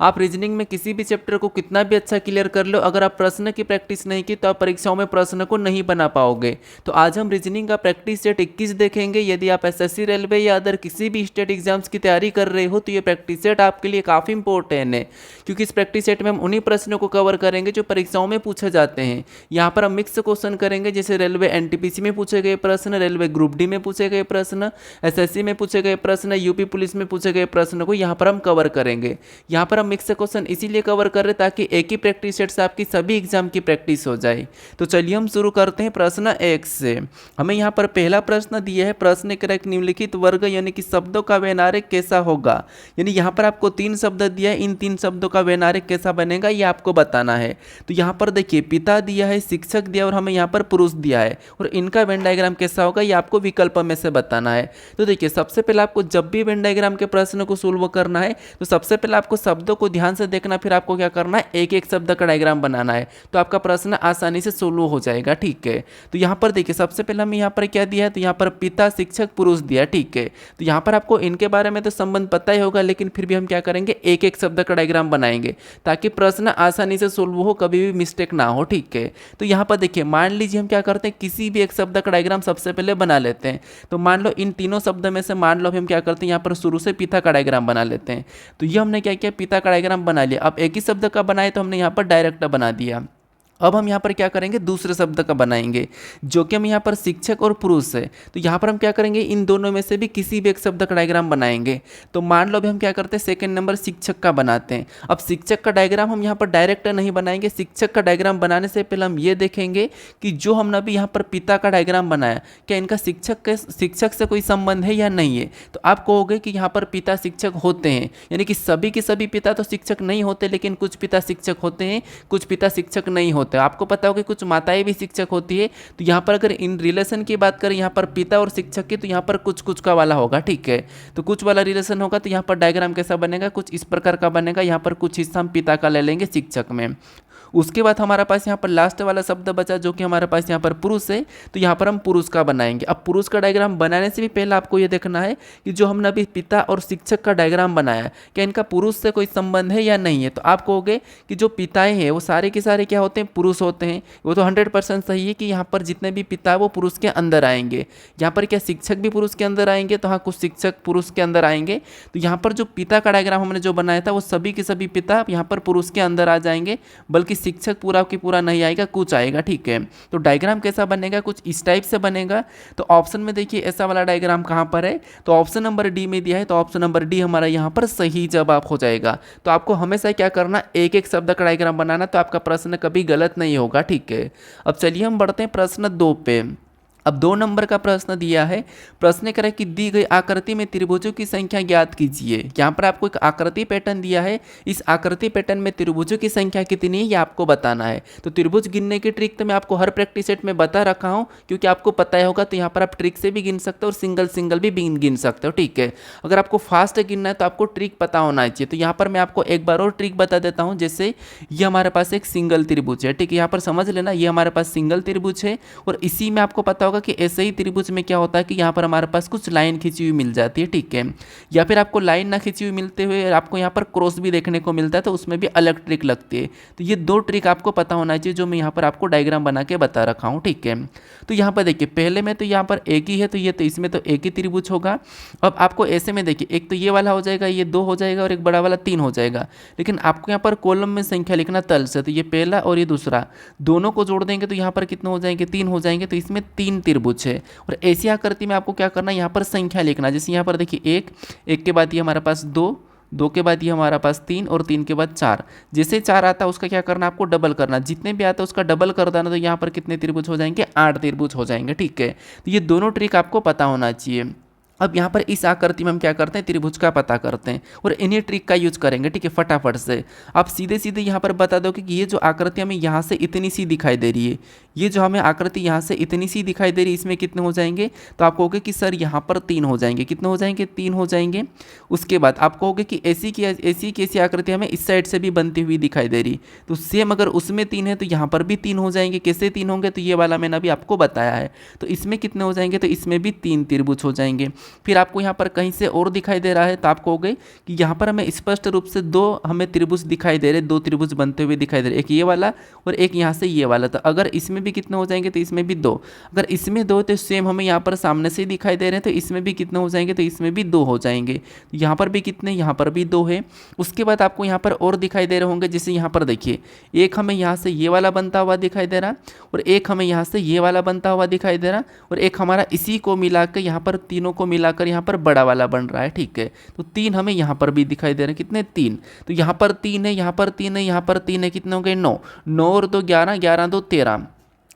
आप रीजनिंग में किसी भी चैप्टर को कितना भी अच्छा क्लियर कर लो, अगर आप प्रश्न की प्रैक्टिस नहीं की तो आप परीक्षाओं में प्रश्न को नहीं बना पाओगे। तो आज हम रीजनिंग का प्रैक्टिस सेट 21 देखेंगे। यदि आप एसएससी, रेलवे या अदर किसी भी स्टेट एग्जाम्स की तैयारी कर रहे हो तो ये प्रैक्टिस सेट आपके लिए काफ़ी इंपॉर्टेंट है, क्योंकि इस प्रैक्टिस सेट में हम उन्हीं प्रश्नों को कवर करेंगे जो परीक्षाओं में पूछे जाते हैं। यहाँ पर हम मिक्स क्वेश्चन करेंगे, जैसे रेलवे एनटीपीसी में पूछे गए प्रश्न, रेलवे ग्रुप डी में पूछे गए प्रश्न, एसएससी में पूछे गए प्रश्न, यूपी पुलिस में पूछे गए प्रश्न को यहाँ पर हम कवर करेंगे। यहाँ पर हम मिक्स क्वेश्चन इसीलिए कवर कर रहे ताकि एक ही प्रैक्टिस सेट से आपकी सभी एग्जाम की प्रैक्टिस हो जाए। तो चलिए हम शुरू करते हैं प्रश्न 1 से। हमें यहाँ पर पहला प्रश्न दिया है, प्रश्न कर एक निम्नलिखित वर्ग यानी कि शब्दों का वैनारिक कैसा होगा। यानी यहाँ पर आपको 3 शब्द दिया है, इन 3 शब्दों का वैनारिक कैसा बनेगा ये आपको बताना है। तो यहाँ पर देखिए पिता दिया है, शिक्षक दिया और हमें यहाँ पर पुरुष दिया है, और इनका वेन डायग्राम कैसा होगा ये आपको विकल्प में से बताना है। तो देखिए सबसे पहले आपको जब भी वेन डायग्राम के प्रश्न को सोल्व करना है तो सबसे पहले आपको शब्दों को ध्यान से देखना, फिर आपको क्या करना है, एक एक शब्द का डायग्राम बनाना है, तो आपका प्रश्न आसानी से सोल्व हो जाएगा। ठीक है, तो यहाँ पर देखिए सबसे पहले हमें यहाँ पर क्या दिया है, तो यहाँ पर पिता, शिक्षक, पुरुष दिया। ठीक है, तो यहाँ पर आपको इनके बारे में तो संबंध पता ही होगा, लेकिन फिर भी हम क्या करेंगे, एक एक शब्द का डायग्राम बनाएंगे ताकि प्रश्न आसानी से सोल्व हो, कभी भी मिस्टेक ना हो। ठीक है, तो यहाँ पर देखिए मान लीजिए हम क्या करते हैं, किसी भी एक शब्द का डायग्राम सबसे पहले बना लेते हैं। तो मान लो इन तीनों शब्द में से मान लो हम क्या करते हैं, यहाँ पर शुरू से पिता का डायग्राम बना लेते हैं। तो ये हमने क्या किया, पिता का डायग्राम बना लिया। अब एक ही शब्द का बनाए तो हमने यहाँ पर डायरेक्ट बना दिया। अब हम यहाँ पर क्या करेंगे, दूसरे शब्द का बनाएंगे, जो कि हम यहाँ पर शिक्षक और पुरुष है। तो यहाँ पर हम क्या करेंगे, इन दोनों में से भी किसी भी एक शब्द का डायग्राम बनाएंगे। तो मान लो अभी हम क्या करते हैं, सेकंड नंबर शिक्षक का बनाते हैं। अब शिक्षक का डायग्राम हम यहाँ पर डायरेक्ट नहीं बनाएंगे, शिक्षक का डायग्राम बनाने से पहले हम ये देखेंगे कि जो हमने अभी यहाँ पर पिता का डायग्राम बनाया, क्या इनका शिक्षक से कोई संबंध है या नहीं है। तो आप कहोगे कि यहाँ पर पिता शिक्षक होते हैं, यानी कि सभी के सभी पिता तो शिक्षक नहीं होते, लेकिन कुछ पिता शिक्षक होते हैं, कुछ पिता शिक्षक नहीं होते। आपको पता होगा कि कुछ माताएं भी शिक्षक होती है। तो यहाँ पर अगर इन रिलेशन की बात करें, यहाँ पर पिता और शिक्षक की, तो यहाँ पर कुछ कुछ का वाला होगा। ठीक है, तो कुछ वाला रिलेशन होगा, तो यहाँ पर डायग्राम कैसा बनेगा, कुछ इस प्रकार का बनेगा। यहाँ पर कुछ हिस्सा हम पिता का ले लेंगे शिक्षक में। उसके बाद हमारे पास यहाँ पर लास्ट वाला शब्द बचा, जो कि हमारे पास यहाँ पर पुरुष है। तो यहाँ पर हम पुरुष का बनाएंगे। अब पुरुष का डायग्राम बनाने से भी पहले आपको ये देखना है कि जो हमने अभी पिता और शिक्षक का डायग्राम बनाया, क्या इनका पुरुष से कोई संबंध है या नहीं है। तो आप कहोगे कि जो पिताएं हैं वो सारे के सारे क्या होते हैं, पुरुष होते हैं। वो तो 100% सही है कि यहाँ पर जितने भी पिता वो पुरुष के अंदर आएंगे। यहाँ पर क्या शिक्षक भी पुरुष के अंदर आएंगे, तो हाँ कुछ शिक्षक पुरुष के अंदर आएंगे। तो यहाँ पर जो पिता का डायग्राम हमने जो बनाया था वो सभी के सभी पिता यहाँ पर पुरुष के अंदर आ जाएंगे, बल्कि शिक्षक पूरा की पूरा नहीं आएगा, कुछ आएगा। ठीक है, तो डायग्राम कैसा बनेगा, कुछ इस टाइप से बनेगा। तो ऑप्शन में देखिए ऐसा वाला डायग्राम कहाँ पर है, तो ऑप्शन नंबर डी में दिया है। तो ऑप्शन नंबर डी हमारा यहाँ पर सही जवाब हो जाएगा। तो आपको हमेशा क्या करना, एक एक शब्द का डायग्राम बनाना, तो आपका प्रश्न कभी गलत नहीं होगा। ठीक है, अब चलिए हम बढ़ते हैं प्रश्न 2 पे। अब 2 नंबर का प्रश्न दिया है, प्रश्न करें कि दी गई आकृति में त्रिभुजों की संख्या ज्ञात कीजिए। यहाँ पर आपको एक आकृति पैटर्न दिया है, इस आकृति पैटर्न में त्रिभुजों की संख्या कितनी है ये आपको बताना है। तो त्रिभुज गिनने की ट्रिक तो मैं आपको हर प्रैक्टिस सेट में बता रखा हूँ, क्योंकि आपको पता ही होगा। तो यहाँ पर आप ट्रिक से भी गिन सकते हो और सिंगल सिंगल भी गिन सकते हो। ठीक है, अगर आपको फास्ट गिनना है तो आपको ट्रिक पता होना चाहिए। तो यहाँ पर मैं आपको एक बार और ट्रिक बता देता हूँ। जैसे ये हमारे पास एक सिंगल त्रिभुज है, ठीक है, यहाँ पर समझ लेना, ये हमारे पास सिंगल त्रिभुज है। और इसी में आपको पता होगा कि ऐसे ही त्रिभुज में क्या होता है कि यहाँ पर हमारे पास कुछ लाइन खींची हुई मिल जाती है। ठीक है, या फिर आपको लाइन ना खींची हुई मिलते हुए आपको यहाँ पर क्रॉस भी देखने को मिलता है, तो उसमें भी अलग ट्रिक लगती है। तो ये 2 ट्रिक आपको पता होना चाहिए, जो मैं यहाँ पर आपको डायग्राम बना के बता रखा हूँ। ठीक है, तो यहाँ पर देखिए पहले में तो यहाँ पर एक ही है, तो ये तो इसमें तो एक ही त्रिभुज होगा। अब आपको ऐसे में देखिए, एक तो ये वाला हो जाएगा, ये 2 हो जाएगा, और एक बड़ा वाला 3 हो जाएगा। लेकिन आपको यहाँ पर कॉलम में संख्या लिखना तल से, तो ये पहला और ये दूसरा दोनों को जोड़ देंगे तो यहाँ पर कितने हो जाएंगे, 3 हो जाएंगे। तो इसमें 3 त्रिभुज है। और ऐसी आकृति में आपको क्या करना है, यहाँ पर संख्या लिखना। जैसे यहाँ पर देखिए एक के बाद ये हमारे पास 2 के बाद ये हमारा पास 3 और 3 के बाद 4। जैसे 4 आता है उसका क्या करना, आपको डबल करना। जितने भी आता है उसका डबल कर देना, तो यहाँ पर कितने त्रिभुज हो जाएंगे, 8 त्रिभुज हो जाएंगे। ठीक है, तो ये दोनों ट्रिक आपको पता होना चाहिए। अब यहाँ पर इस आकृति में हम क्या करते हैं, त्रिभुज का पता करते हैं और इन्हीं ट्रिक का यूज करेंगे। ठीक है, फटाफट से आप सीधे सीधे यहाँ पर बता दो कि ये जो आकृति हमें यहाँ से इतनी सी दिखाई दे रही है, ये जो हमें आकृति यहाँ से इतनी सी दिखाई दे रही है, इसमें कितने हो जाएंगे। तो आप कहोगे कि सर यहाँ पर 3 हो जाएंगे। कितने हो जाएंगे, 3 हो जाएंगे। उसके बाद आप कहोगे कि ऐसी की ऐसी आकृति हमें इस साइड से भी बनती हुई दिखाई दे रही, तो सेम अगर उसमें 3 है तो यहाँ पर भी 3 हो जाएंगे। कैसे 3 होंगे, तो ये वाला मैंने अभी आपको बताया है। तो इसमें कितने हो जाएंगे, तो इसमें भी 3 त्रिभुज हो जाएंगे। फिर आपको यहाँ पर कहीं से और दिखाई दे रहा है तो आप कहोगे कि यहाँ पर हमें स्पष्ट रूप से दो हमें त्रिभुज दिखाई दे रहे, दो त्रिभुज बनते हुए दिखाई दे रहे, एक ये वाला और एक यहाँ से ये वाला। तो अगर इसमें भी कितने हो जाएंगे तो इसमें भी दो, अगर इसमें दो तो सेम हमें यहाँ पर सामने से दिखाई दे रहे हैं तो इसमें भी कितने हो जाएंगे तो इसमें भी दो हो जाएंगे। यहाँ पर भी कितने, यहाँ पर भी दो है। उसके बाद आपको यहाँ पर और दिखाई दे रहे होंगे, जैसे यहाँ पर देखिए एक हमें यहाँ से ये वाला बनता हुआ दिखाई दे रहा और एक हमें यहाँ से ये वाला बनता हुआ दिखाई दे रहा और एक हमारा इसी को मिलाकर यहाँ पर तीनों को मिलाकर यहाँ पर बड़ा वाला बन रहा है, ठीक है। तो तीन हमें यहाँ पर भी दिखाई दे रहे हैं, कितने, तीन। तो यहाँ पर तीन है, यहाँ पर तीन है, यहाँ पर तीन है, कितने हो गए, नौ। नौ और दो 11, 11 दो 13।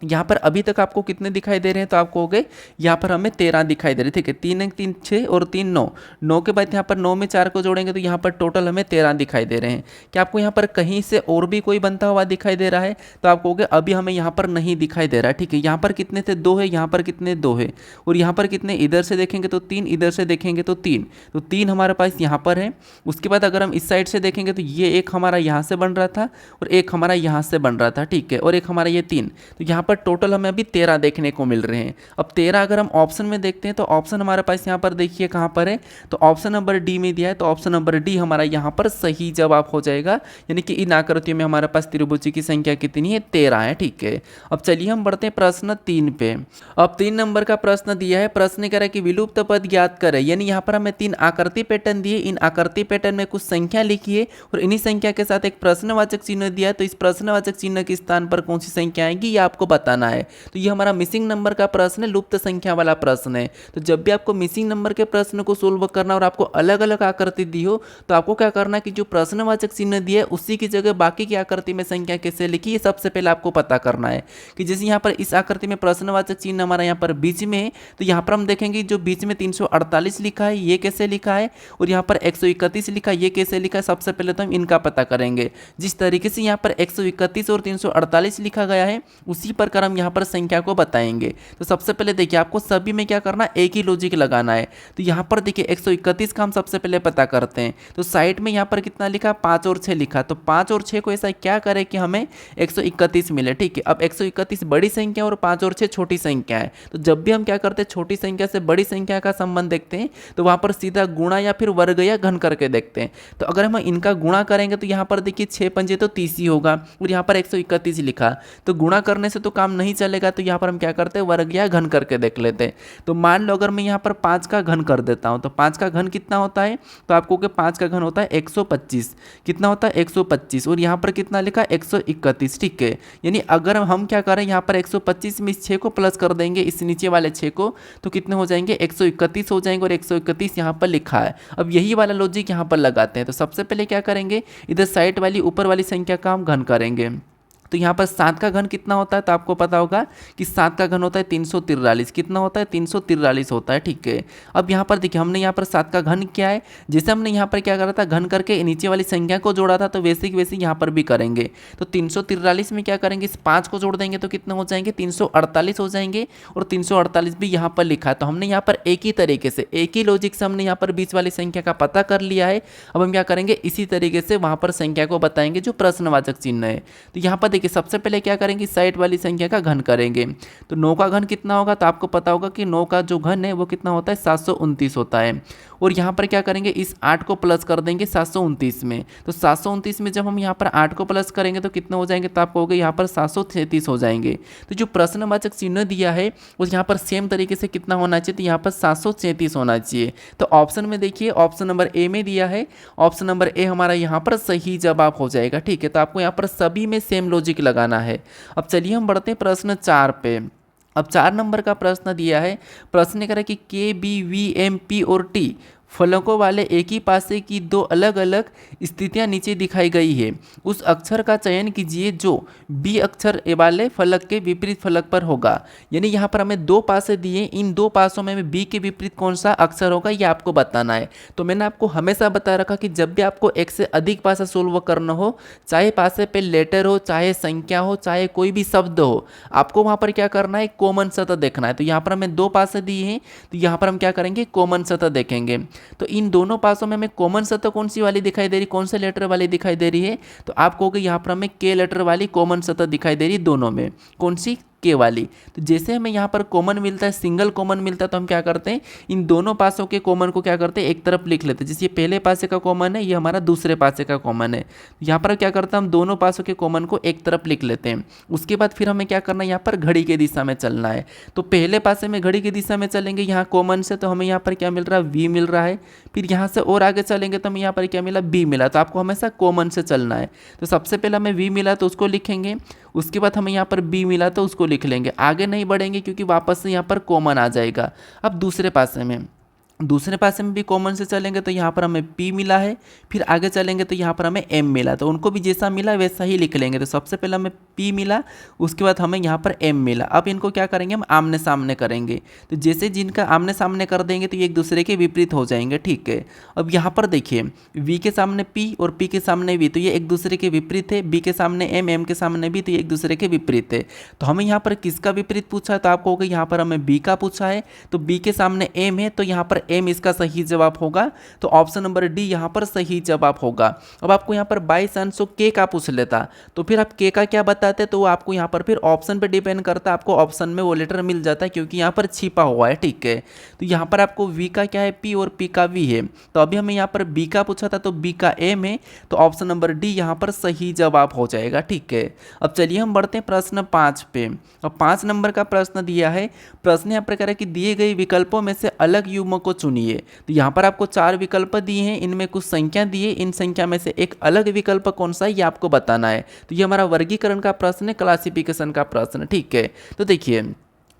यहाँ पर अभी तक आपको कितने दिखाई दे रहे हैं तो आपको हो गए यहाँ पर हमें 13 दिखाई दे रहे, ठीक है। 3 1 3 6 और 3 9, 9 के बाद यहाँ पर 9 में 4 को जोड़ेंगे तो यहाँ पर टोटल हमें 13 दिखाई दे रहे हैं। क्या आपको यहाँ पर कहीं से और भी कोई बनता हुआ दिखाई दे रहा है तो आप कहोगे अभी हमें यहाँ पर नहीं दिखाई दे रहा है, ठीक है। यहाँ पर कितने थे, दो है, यहाँ पर कितने, दो है, और यहाँ पर कितने, इधर से देखेंगे तो 3, इधर से देखेंगे तो 3, तो 3 हमारे पास यहाँ पर है। उसके बाद अगर हम इस साइड से देखेंगे तो ये एक हमारा यहाँ से बन रहा था और एक हमारा यहाँ से बन रहा था, ठीक है, और एक हमारा ये 3, तो यहाँ पर टोटल हमें अभी 13 देखने को मिल रहे हैं। अब 13 अगर हम ऑप्शन में देखते हैं तो ऑप्शन हमारे पास यहाँ पर देखिए कहाँ पर है, तो ऑप्शन नंबर डी में दिया है, तो ऑप्शन नंबर डी हमारा यहाँ पर सही जवाब हो जाएगा। यानी कि इन आकृतियों में हमारे पास त्रिभुज की संख्या कितनी है, 13 है, ठीक है। अब चलिए हम बढ़ते हैं प्रश्न 3 पे। अब 3 नंबर का प्रश्न दिया है, प्रश्न कह रहा है कि विलुप्त पद ज्ञात करें। यानी यहाँ पर हमें 3 आकृति पैटर्न दिए, इन आकृति पैटर्न में कुछ संख्या लिखिए और इन्हीं संख्या के साथ एक प्रश्नवाचक चिन्ह दिया है, तो इस प्रश्नवाचक चिन्ह के स्थान पर कौन सी संख्या आएगी ये आपको बताना है। तो ये हमारा मिसिंग नंबर का प्रश्न है, लुप्त संख्या वाला प्रश्न है। तो जब भी आपको मिसिंग नंबर के प्रश्न को सोल्व करना और आपको अलग अलग आकृति दी हो तो आपको क्या करना है कि जो प्रश्नवाचक चिन्ह दिया है उसी की जगह बाकी की आकृति में संख्या कैसे लिखी ये सबसे पहले आपको पता करना है। कि जैसे यहाँ पर इस आकृति में प्रश्नवाचक चिन्ह हमारा यहाँ पर बीच में है, तो यहाँ पर हम देखेंगे जो बीच में 348 लिखा है ये कैसे लिखा है और यहाँ पर 131 लिखा है ये कैसे लिखा है। सबसे पहले तो हम इनका पता करेंगे। जिस तरीके से यहाँ पर 131 और 348 लिखा गया है उसी प्रकार हम यहाँ पर संख्या को बताएंगे। तो सबसे पहले देखिए आपको सभी में क्या करना है, एक ही लॉजिक लगाना है। तो यहाँ पर देखिए 131 का हम सबसे पहले पता करते हैं। तो साइड में यहाँ पर कितना लिखा, 5 और 6 लिखा, तो 5 और 6 को ऐसा क्या करें कि हमें 131 मिले, ठीक है। अब 131 बड़ी संख्या और 5 और 6 छोटी संख्या है। तो जब भी हम क्या करते हैं छोटी संख्या से बड़ी संख्या का संबंध देखते हैं तो वहाँ पर सीधा गुणा या फिर वर्ग या घन करके देखते हैं। तो अगर हम इनका गुणा करेंगे तो यहाँ पर देखिए 6 पंजे तो 30 ही होगा और यहाँ पर 131 लिखा, तो गुणा करने से तो काम नहीं चलेगा। तो यहाँ पर हम क्या करते हैं वर्ग या घन करके देख लेते हैं। तो मान लो अगर मैं यहाँ पर 5 का घन कर देता हूँ तो 5 का घन कितना होता है, तो आपको कि 5 का घन होता है 125, कितना होता है 125 और यहाँ पर कितना लिखा 131, ठीक है। यानी अगर हम क्या करें यहाँ पर 125 में इस 6 को प्लस कर देंगे इस नीचे वाले 6 को तो कितने हो जाएंगे 131 हो जाएंगे और 131 यहाँ पर लिखा है। अब यही वाला लॉजिक यहाँ पर लगाते हैं। तो सबसे पहले क्या करेंगे इधर साइड वाली ऊपर वाली संख्या का हम घन करेंगे। तो यहाँ पर 7 का घन कितना होता है, तो आपको पता होगा कि 7 का घन होता है 343, कितना होता है 343 होता है, ठीक है। अब यहाँ पर देखिए हमने यहाँ पर 7 का घन क्या है, जैसे हमने यहाँ पर क्या करा था घन करके नीचे वाली संख्या को जोड़ा था तो वैसे की वैसे यहाँ पर भी करेंगे। तो 343 में क्या करेंगे इस 5 को जोड़ देंगे तो कितने हो जाएंगे 348 हो जाएंगे और 348 भी यहाँ पर लिखा है। तो हमने यहाँ पर एक ही तरीके से एक ही लॉजिक से हमने यहाँ पर बीच वाली संख्या का पता कर लिया है। अब हम क्या करेंगे इसी तरीके से वहाँ पर संख्या को बताएंगे जो प्रश्नवाचक चिन्ह है। तो यहाँ पर देखिए सबसे पहले क्या करेंगे साइड वाली संख्या का घन करेंगे। तो 9 का घन कितना होगा, तो आपको पता होगा कि 9 का जो घन है वो कितना होता है 729 होता है। और यहाँ पर क्या करेंगे इस 8 को प्लस कर देंगे 729 में। तो 729 में जब हम यहाँ पर 8 को प्लस करेंगे तो कितने हो जाएंगे, तो आपको हो गए यहाँ पर 733 हो जाएंगे। तो जो प्रश्नवाचक चिन्ह दिया है उस यहाँ पर सेम तरीके से कितना होना चाहिए, तो यहाँ पर 733 होना चाहिए। तो ऑप्शन में देखिए ऑप्शन नंबर ए में दिया है, ऑप्शन नंबर ए हमारा यहाँ पर सही जवाब हो जाएगा, ठीक है। तो आपको यहाँ पर सभी में सेम लॉजिक लगाना है। अब चलिए हम बढ़ते हैं प्रश्न 4 पे। अब 4 नंबर का प्रश्न दिया है, प्रश्न करें कि के बी वी एम पी और टी फलकों वाले एक ही पासे की दो अलग अलग स्थितियां नीचे दिखाई गई है। उस अक्षर का चयन कीजिए जो बी अक्षर वाले फलक के विपरीत फलक पर होगा। यानी यहाँ पर हमें दो पासे दिए, इन दो पासों में बी के विपरीत कौन सा अक्षर होगा ये आपको बताना है। तो मैंने आपको हमेशा बता रखा कि जब भी आपको एक से अधिक पासा सोल्व करना हो, चाहे पासे पे लेटर हो, चाहे संख्या हो, चाहे कोई भी शब्द हो, आपको वहाँ पर क्या करना है कॉमन सतह देखना है। तो यहाँ पर हमें दो पासे दिए हैं तो यहाँ पर हम क्या करेंगे कॉमन सतह देखेंगे। तो इन दोनों पासों में हमें कॉमन सतह कौन सी वाली दिखाई दे रही, कौन से लेटर वाली दिखाई दे रही है, तो आप कहोगे यहाँ पर हमें के लेटर वाली कॉमन सतह दिखाई दे रही दोनों में। कौन सी, के वाली। तो जैसे हमें यहाँ पर कॉमन मिलता है, सिंगल कॉमन मिलता है, तो हम क्या करते हैं इन दोनों पासों के कॉमन को क्या करते हैं एक तरफ लिख लेते हैं। जैसे ये पहले पासे का कॉमन है, ये हमारा दूसरे पासे का कॉमन है। यहाँ पर क्या करते हैं हम दोनों पासों के कॉमन को एक तरफ लिख लेते हैं। उसके बाद फिर हमें क्या करना है, यहाँ पर घड़ी के दिशा में चलना है। तो पहले पासे में घड़ी की दिशा में चलेंगे यहाँ कॉमन से, तो हमें यहाँ पर क्या मिल रहा है v मिल रहा है। फिर यहाँ से और आगे चलेंगे तो हमें यहाँ पर क्या मिला b मिला। तो आपको हमेशा कॉमन से चलना है। तो सबसे पहले हमें v मिला तो उसको लिखेंगे, उसके बाद हमें यहाँ पर b मिला तो उसको लिख लेंगे। आगे नहीं बढ़ेंगे क्योंकि वापस से यहाँ पर कॉमन आ जाएगा। अब दूसरे पासे में भी कॉमन से चलेंगे तो यहाँ पर हमें p मिला है। फिर आगे चलेंगे तो यहाँ पर हमें m मिला, तो उनको भी जैसा मिला वैसा ही लिख लेंगे। तो सबसे पहले हमें p मिला, उसके बाद हमें यहाँ पर m मिला। अब इनको क्या करेंगे हम आमने सामने करेंगे। तो जैसे जिनका आमने सामने कर देंगे तो ये एक दूसरे के विपरीत हो जाएंगे, ठीक है। अब यहाँ पर देखिए v के सामने p और p के सामने v, तो ये एक दूसरे के विपरीत है। b के सामने m के सामने b, तो ये एक दूसरे के विपरीत है। तो हमें यहाँ पर किसका विपरीत पूछा है, तो आपको होगा यहाँ पर हमें b का पूछा है। तो b के सामने m है, तो यहाँ पर m इसका सही जवाब होगा। तो ऑप्शन नंबर डी यहाँ पर सही जवाब होगा। अब आपको यहाँ पर बाई चांस k का पूछ लेता तो फिर आप k का क्या बताते, तो वो आपको यहाँ पर फिर ऑप्शन पे डिपेंड करता है। आपको ऑप्शन में वो लेटर मिल जाता है क्योंकि यहाँ पर छिपा हुआ है, ठीक है। तो यहाँ पर आपको v का क्या है p और p का v है। तो अभी हमें यहाँ पर b का पूछा था तो b का m है, तो ऑप्शन नंबर डी यहाँ पर सही जवाब हो जाएगा, ठीक है। अब चलिए हम बढ़ते हैं प्रश्न 5 पे। अब 5 नंबर का प्रश्न दिया है। प्रश्न यहाँ प्रकार है कि दिए गए विकल्पों में से अलग युग्म को चुनिए। तो यहाँ पर आपको 4 विकल्प दिए हैं, इनमें कुछ संख्या दी है, इन संख्या में से एक अलग विकल्प कौन सा है ये आपको बताना है। तो ये हमारा वर्गीकरण का प्रश्न है, क्लासिफिकेशन का प्रश्न, ठीक है। तो देखिए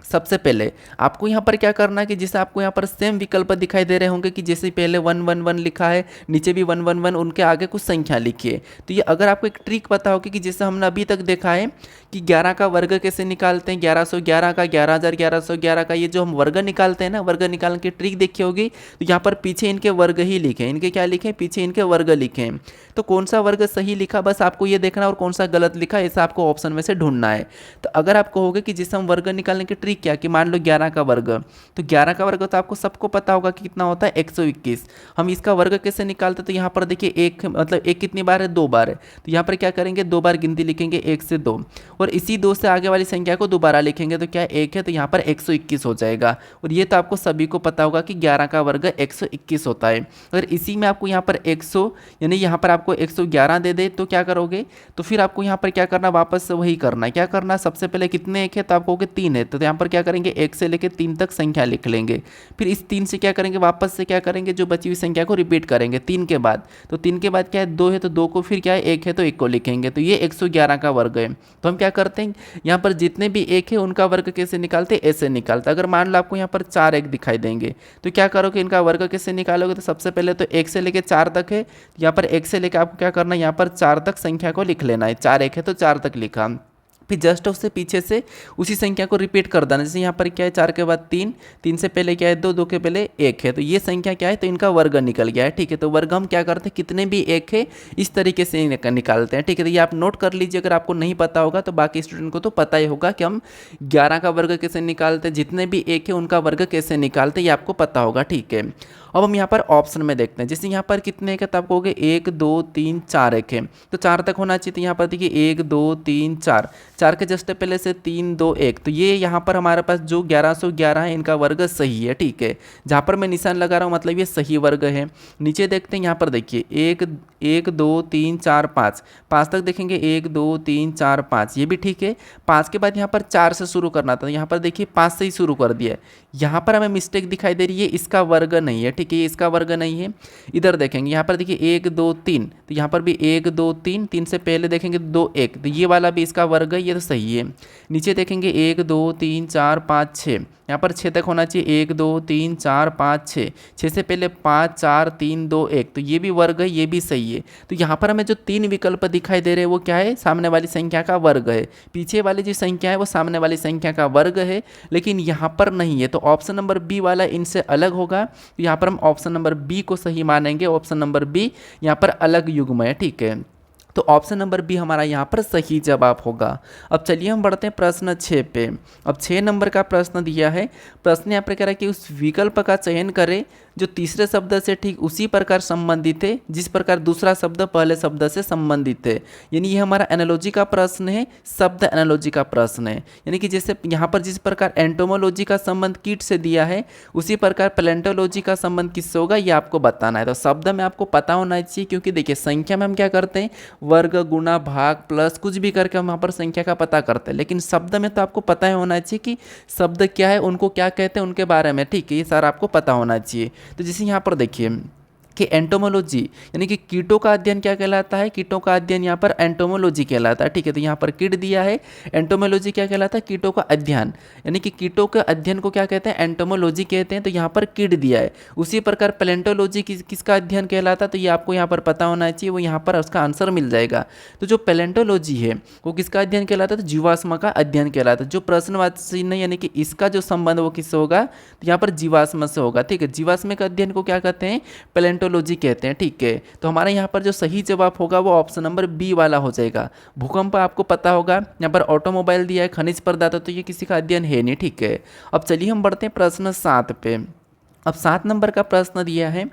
सबसे पहले आपको यहाँ पर क्या करना है कि जैसे आपको यहाँ पर सेम विकल्प दिखाई दे रहे होंगे कि जैसे पहले 111 लिखा है, नीचे भी 111, उनके आगे कुछ संख्या लिखिए। तो ये अगर आपको एक ट्रिक पता होगी कि जैसे हमने अभी तक देखा है कि 11 का वर्ग कैसे निकालते हैं, 1111 का, 11111 का, ये जो हम वर्ग निकालते हैं ना, वर्ग निकालने की ट्रिक देखी होगी। तो यहाँ पर पीछे इनके वर्ग ही लिखे, इनके क्या लिखे, पीछे इनके वर्ग लिखे। तो कौन सा वर्ग सही लिखा बस आपको ये देखना, और कौन सा गलत लिखा ऐसा आपको ऑप्शन में से ढूंढना है। तो अगर आप कहोगे कि जैसे हम वर्ग निकालने की ट्रिक क्या कि मान लो 11 का वर्ग, तो 11 का वर्ग तो आपको सबको पता होगा कि कितना होता है 121। हम इसका वर्ग कैसे निकालते, तो यहाँ पर देखिए एक मतलब एक कितनी बार है, 2 बार है। तो यहाँ पर क्या करेंगे 2 बार गिनती लिखेंगे 1 से 2, और इसी 2 से आगे वाली संख्या को दोबारा लिखेंगे तो क्या 1 है, तो यहाँ पर 121 हो जाएगा। और ये तो आपको सभी को पता होगा कि 11 का वर्ग 121 होता है। अगर इसी में आपको यहाँ पर 100 यानी यहाँ पर आपको 111 दे दे तो क्या करोगे, तो फिर आपको यहाँ पर क्या करना, वापस से वही करना है। क्या करना, सबसे पहले कितने 1 है, तो आपको कहोगे 3 है, तो यहाँ पर क्या करेंगे 1 से लेकर 3 तक संख्या लिख लेंगे। फिर इस 3 से क्या करेंगे, वापस से क्या करेंगे, जो बची हुई संख्या को रिपीट करेंगे 3 के बाद। तो 3 के बाद क्या है 2 है, तो 2 को फिर क्या है 1 है, तो 1 को लिखेंगे। तो ये 111 का वर्ग है। तो हम क्या करते हैं यहाँ पर जितने भी 1 है उनका वर्ग कैसे निकालते, ऐसे निकालते। अगर मान लो आपको यहाँ पर 4 1 दिखाई देंगे तो क्या करोगे, इनका वर्ग कैसे निकालोगे, तो सबसे पहले तो 1 से लेकर 4 तक है, यहाँ पर 1 से लेकर आपको क्या करना है, यहाँ पर 4 तक संख्या को लिख लेना है। 4 1 है तो 4 तक लिखा, फिर जस्ट उससे पीछे से उसी संख्या को रिपीट कर देना। जैसे यहाँ पर क्या है 4 के बाद 3, 3 से पहले क्या है 2, 2 के पहले 1 है, तो ये संख्या क्या है, तो इनका वर्ग निकल गया है, ठीक है। तो वर्ग हम क्या करते हैं, कितने भी 1 है इस तरीके से निकालते हैं, ठीक है। तो ये आप नोट कर लीजिए, अगर आपको नहीं पता होगा तो बाकी स्टूडेंट को तो पता ही होगा कि हम 11 का वर्ग कैसे निकालते हैं, जितने भी 1 है उनका वर्ग कैसे निकालते हैं, ये आपको पता होगा, ठीक है। अब हम यहाँ पर ऑप्शन में देखते हैं। जैसे यहाँ पर कितने 1 है, तो आपको हो गए 1 2 3 4 1 है, तो 4 तक होना चाहिए। तो यहाँ पर देखिए 1 2 3 4, 4 के जस्ट पहले से 3 2 1, तो ये यहाँ पर हमारे पास जो 1111 है इनका वर्ग सही है, ठीक है। जहाँ पर मैं निशान लगा रहा हूँ मतलब ये सही वर्ग है। नीचे देखते हैं, यहाँ पर देखिए 1 1 2 3 4 5, 5 तक देखेंगे 1 2 3 4 5, ये भी ठीक है। 5 के बाद यहाँ पर 4 से शुरू करना था, यहाँ पर देखिए 5 से ही शुरू कर दिया। यहाँ पर हमें मिस्टेक दिखाई दे रही है, इसका वर्ग नहीं है, ठीक है, ये इसका वर्ग नहीं है। इधर देखेंगे यहाँ पर देखिए 1 2 3, तो यहाँ पर भी 1 2 3, 3 से पहले देखेंगे 2 1, तो ये वाला भी इसका वर्ग है, ये तो सही है। नीचे देखेंगे 1 2 3 4 5 6, यहाँ पर 6 तक होना चाहिए 1 2 3 4 5 6, 6 से पहले 5 4 3 2 1, तो ये भी वर्ग है, ये भी सही है। तो यहाँ पर हमें जो 3 विकल्प दिखाई दे रहे हैं वो क्या है, सामने वाली संख्या का वर्ग है। पीछे वाली जो संख्या है वो सामने वाली संख्या का वर्ग है, लेकिन यहाँ पर नहीं है। तो ऑप्शन नंबर बी वाला इनसे अलग होगा, तो यहाँ पर हम ऑप्शन नंबर बी को सही मानेंगे। ऑप्शन नंबर बी यहाँ पर अलग युग्म है, ठीक है। तो ऑप्शन नंबर बी हमारा यहाँ पर सही जवाब होगा। अब चलिए हम बढ़ते हैं प्रश्न 6 पे। अब 6 नंबर का प्रश्न दिया है। प्रश्न यहाँ पर कह रहा है कि उस विकल्प का चयन करें जो तीसरे शब्द से ठीक उसी प्रकार संबंधित है जिस प्रकार दूसरा शब्द पहले शब्द से संबंधित है। यानी ये हमारा एनालॉजी का प्रश्न है, शब्द एनालॉजी का प्रश्न है। यानी कि जैसे यहाँ पर जिस प्रकार एंटोमोलॉजी का संबंध कीट से दिया है उसी प्रकार पैलेंटोलॉजी का संबंध किससे होगा ये आपको बताना है। तो शब्द में आपको पता होना चाहिए, क्योंकि देखिए संख्या में हम क्या करते हैं, वर्ग गुणा भाग प्लस कुछ भी करके हम यहाँ पर संख्या का पता करते हैं, लेकिन शब्द में तो आपको पता ही होना चाहिए कि शब्द क्या है, उनको क्या कहते हैं, उनके बारे में। ठीक है, ये सारा आपको पता होना चाहिए। तो जैसे यहाँ पर देखिए कि एंटोमोलॉजी यानी कि कीटों का अध्ययन क्या कहलाता है, कीटों का अध्ययन यहाँ पर एंटोमोलॉजी कहलाता है। ठीक है, तो यहाँ पर कीट दिया है, एंटोमोलॉजी क्या कहलाता है, कीटों का अध्ययन, यानी कि कीटों के अध्ययन को क्या कहते हैं, एंटोमोलॉजी कहते हैं। तो यहाँ पर कीट दिया है। उसी प्रकार पैलेंटोलॉजी किसका अध्ययन कहलाता है, तो ये आपको यहाँ पर पता होना चाहिए, वो यहाँ पर उसका आंसर मिल जाएगा। तो जो पैलेंटोलॉजी है वो किसका अध्ययन कहलाता है, तो जीवाश्म का अध्ययन कहलाता है। जो प्रश्नवाची नहीं यानी कि इसका जो संबंध वो किससे होगा, तो यहाँ पर जीवाश्म से होगा। ठीक है, जीवाश्म के अध्ययन को क्या कहते हैं, पैलेंटोलॉजी कहते हैं। ठीक है, तो हमारे यहाँ पर जो सही जवाब होगा वो ऑप्शन नंबर बी वाला हो जाएगा। भूकंप आपको पता होगा, यहाँ पर ऑटोमोबाइल दिया है, खनिज पदार्थ, तो ये किसी का अध्ययन है नहीं। ठीक है, अब चलिए हम बढ़ते हैं प्रश्न 7 पे। अब 7 नंबर का प्रश्न दिया है।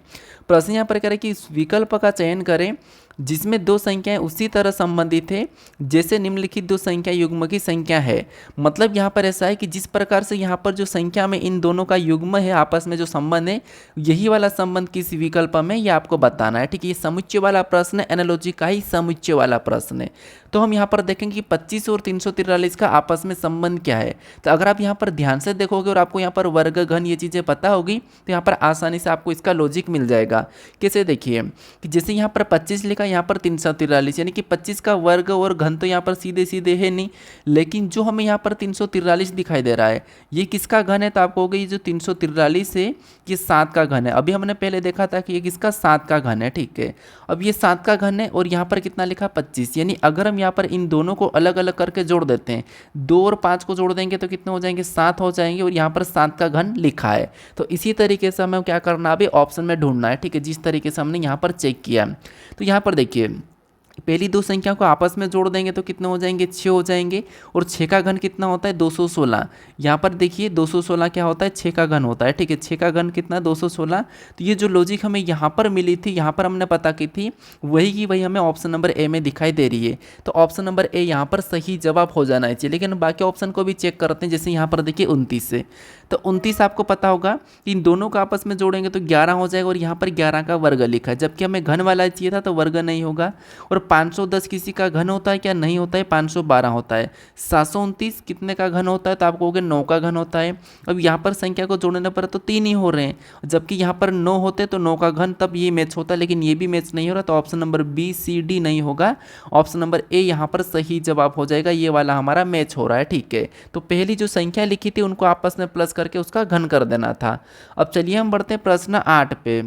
प्रश्न यहाँ पर कह रहे हैं कि इस विकल्प का चयन करें जिसमें दो संख्याएं उसी तरह संबंधित है जैसे निम्नलिखित दो संख्या युग्म की संख्या है। मतलब यहाँ पर ऐसा है कि जिस प्रकार से यहाँ पर जो संख्या में इन दोनों का युग्म है, आपस में जो संबंध है, यही वाला संबंध किस विकल्प में ये आपको बताना है। ठीक है, ये समुच्चय वाला प्रश्न है, एनालॉजी का ही समुच्चय वाला प्रश्न है। तो हम यहाँ पर देखेंगे कि 25 और 343 का आपस में संबंध क्या है। तो अगर आप यहाँ पर ध्यान से देखोगे और आपको यहाँ पर वर्ग घन ये चीज़ें पता होगी तो यहाँ पर आसानी से आपको इसका लॉजिक मिल जाएगा। कैसे, देखिए कि जैसे यहाँ पर 25 लिखा, यहाँ पर 343, यानी कि 25 का वर्ग और घन तो यहाँ पर सीधे सीधे है नहीं, लेकिन जो हमें यहाँ पर 343 दिखाई दे रहा है ये किसका घन है, तो आपको होगा ये जो 343 है ये 7 का घन है। अभी हमने पहले देखा था कि ये किसका 7 का घन है। ठीक है, अब ये 7 का घन है और यहाँ पर कितना लिखा 25, यानी अगर हम यहाँ पर इन दोनों को अलग अलग करके जोड़ देते हैं, 2 और 5 को जोड़ देंगे तो कितने हो जाएंगे, 7 हो जाएंगे, और यहाँ पर 7 का घन लिखा है। तो इसी तरीके से हमें क्या करना, अभी ऑप्शन में ढूंढना है। ठीक है, जिस तरीके से हमने यहाँ पर चेक किया। तो यहाँ पर देखिए पहली दो संख्या को आपस में जोड़ देंगे तो कितने हो जाएंगे, 6 हो जाएंगे, और 6 का घन कितना होता है, 216। यहाँ पर देखिए 216 क्या होता है, 6 का घन होता है। ठीक है, 6 का घन कितना, 216। तो ये जो लॉजिक हमें यहाँ पर मिली थी, यहाँ पर हमने पता की थी, वही की वही हमें ऑप्शन नंबर ए में दिखाई दे रही है। तो ऑप्शन नंबर ए यहाँ पर सही जवाब हो जाना चाहिए। लेकिन बाकी ऑप्शन को भी चेक करते हैं। जैसे यहाँ पर देखिए 29 से, तो 29 आपको पता होगा कि इन दोनों को आपस में जोड़ेंगे तो 11 हो जाएगा, और यहाँ पर 11 का वर्ग लिखा है, जबकि हमें घन वाला चाहिए था तो वर्ग नहीं होगा। और 510 किसी का घन होता है क्या, नहीं होता है, 512 होता है। 729 कितने का घन होता है, तो आप कहोगे 9 का घन होता है। अब यहाँ पर संख्या को जोड़ने पर तो 3 ही हो रहे हैं, जबकि यहाँ पर 9 होते तो 9 का घन तब ये मैच होता है, लेकिन ये भी मैच नहीं हो रहा। तो option number B C D नहीं होगा, ऑप्शन नंबर ए यहाँ पर सही जवाब हो जाएगा। ये वाला हमारा मैच हो रहा है। ठीक है, तो पहली जो संख्या लिखी थी उनको आपस में प्लस करके उसका घन कर देना था। अब चलिए हम बढ़ते हैं प्रश्न 8 पे।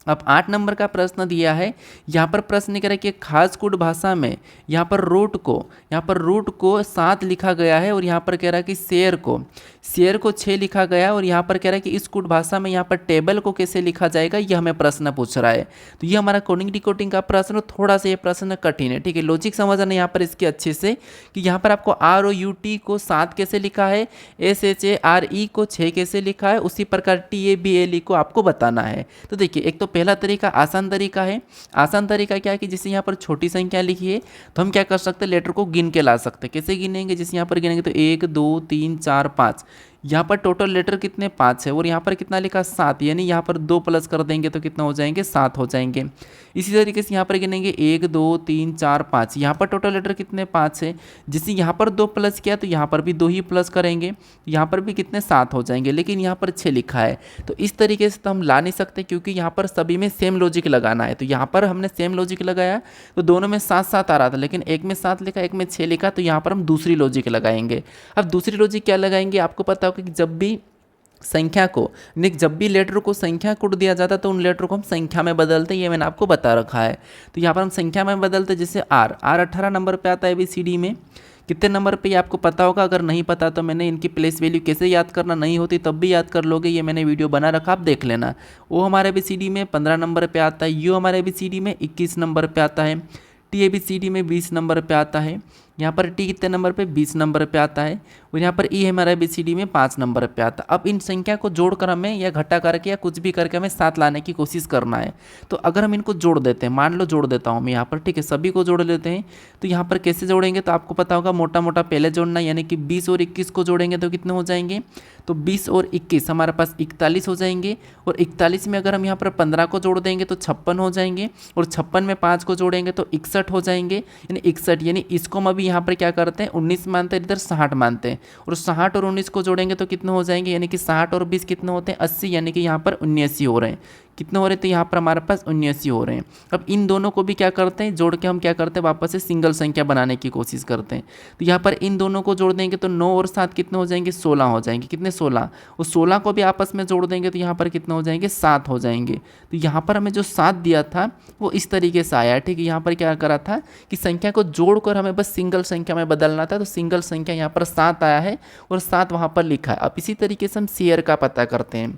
अब 8 नंबर का प्रश्न दिया है। यहाँ पर प्रश्न कह रहा है कि खासकुट भाषा में यहाँ पर रूट को 7 लिखा गया है, और यहाँ पर कह रहा है कि शेर को 6 लिखा गया, और यहाँ पर कह रहा है कि इस कुट भाषा में यहाँ पर टेबल को कैसे लिखा जाएगा, ये हमें प्रश्न पूछ रहा है। तो ये हमारा कोडिंग डिकोडिंग का प्रश्न, थोड़ा सा ये प्रश्न कठिन है। ठीक है, लॉजिक समझना यहाँ पर इसके अच्छे से कि यहाँ पर आपको ROUT को 7 कैसे लिखा है, SHARE को 6 कैसे लिखा है, उसी प्रकार TABLE को आपको बताना है। तो देखिए एक तो पहला तरीका आसान तरीका है। आसान तरीका क्या है कि जैसे यहाँ पर छोटी संख्या लिखी है तो हम क्या कर सकते हैं, लेटर को गिन के ला सकते हैं। कैसे गिनेंगे, जैसे यहाँ पर गिनेंगे तो 1 2 3 4 5, यहाँ पर टोटल लेटर कितने 5 है, और यहाँ पर कितना लिखा 7, यानी यहाँ पर 2 प्लस कर देंगे तो कितना हो जाएंगे, 7 हो जाएंगे। इसी तरीके से यहाँ पर गिनेंगे 1 2 3 4 5, यहाँ पर टोटल लेटर कितने 5 है, जैसे यहाँ पर 2 प्लस किया तो यहाँ पर भी 2 ही प्लस करेंगे, यहाँ पर भी कितने 7 हो जाएंगे, लेकिन यहाँ पर 6 लिखा है। तो इस तरीके से तो हम ला नहीं सकते, क्योंकि यहाँ पर सभी में सेम लॉजिक लगाना है। तो यहाँ पर हमने सेम लॉजिक लगाया तो दोनों में 7 7 आ रहा था, लेकिन एक में 7 लिखा एक में 6 लिखा, तो यहाँ पर हम दूसरी लॉजिक लगाएंगे। अब दूसरी लॉजिक क्या लगाएंगे, आपको पता होगा कि जब भी संख्या को जब भी लेटर को संख्या कोड दिया जाता है तो उन लेटर को हम संख्या में बदलते हैं, ये मैंने आपको बता रखा है। तो यहाँ पर हम संख्या में बदलते, जैसे आर 18 नंबर पे आता है ABCD में, कितने नंबर पे ये आपको पता होगा। अगर नहीं पता तो मैंने इनकी प्लेस वैल्यू कैसे याद करना नहीं होती तब भी याद कर लोगे, ये मैंने वीडियो बना रखा, आप देख लेना। वो हमारे ABCD में 15 नंबर पे आता है, यू हमारे ABCD में 21 नंबर पे आता है, T A B C D में 20 नंबर पे आता है। यहाँ पर टी कितने नंबर पे 20 नंबर पे आता है। और यहाँ पर ई हमारा बी सी डी में 5 नंबर पे आता है। अब इन संख्या को जोड़कर हमें या घटा करके या कुछ भी करके हमें 7 लाने की कोशिश करना है। तो अगर हम इनको जोड़ देते हैं, मान लो जोड़ देता हूँ मैं यहाँ पर, ठीक है, सभी को जोड़ लेते हैं। तो यहाँ पर कैसे जोड़ेंगे, तो आपको पता होगा मोटा मोटा पहले जोड़ना, यानी कि 20 और 21 को जोड़ेंगे तो कितने हो जाएंगे, तो 20 और 21 हमारे पास 41 हो जाएंगे। और 41 में अगर हम यहाँ पर 15 को जोड़ देंगे तो 56 हो जाएंगे। और 56 में 5 को जोड़ेंगे तो 61 हो जाएंगे, यानी 61, यानी इसको हम अभी यहाँ पर क्या करते हैं 19 मानते हैं, इधर 60 मानते हैं। और 60 और 19 को जोड़ेंगे तो कितने हो जाएंगे, यानी कि 60 और 20 कितने होते हैं 80, यानी कि यहाँ पर 79 हो रहे हैं। कितने हो रहे थे यहाँ पर हमारे पास 79 हो रहे हैं। अब इन दोनों को भी क्या करते हैं, जोड़ के हम क्या करते हैं वापस से सिंगल संख्या बनाने की कोशिश करते हैं। तो यहाँ पर इन दोनों को जोड़ देंगे तो 9 और 7 कितने हो जाएंगे 16 हो जाएंगे। कितने 16, उस 16 को भी आपस में जोड़ देंगे तो यहाँ पर कितने हो जाएंगे 7 हो जाएंगे। तो यहाँ पर हमें जो 7 दिया था वो इस तरीके से आया, ठीक है। यहाँ पर क्या करा था कि संख्या को जोड़कर हमें बस सिंगल संख्या में बदलना था, तो सिंगल संख्या यहाँ पर 7 आया है और 7 वहाँ पर लिखा है। अब इसी तरीके से हम शेयर का पता करते हैं।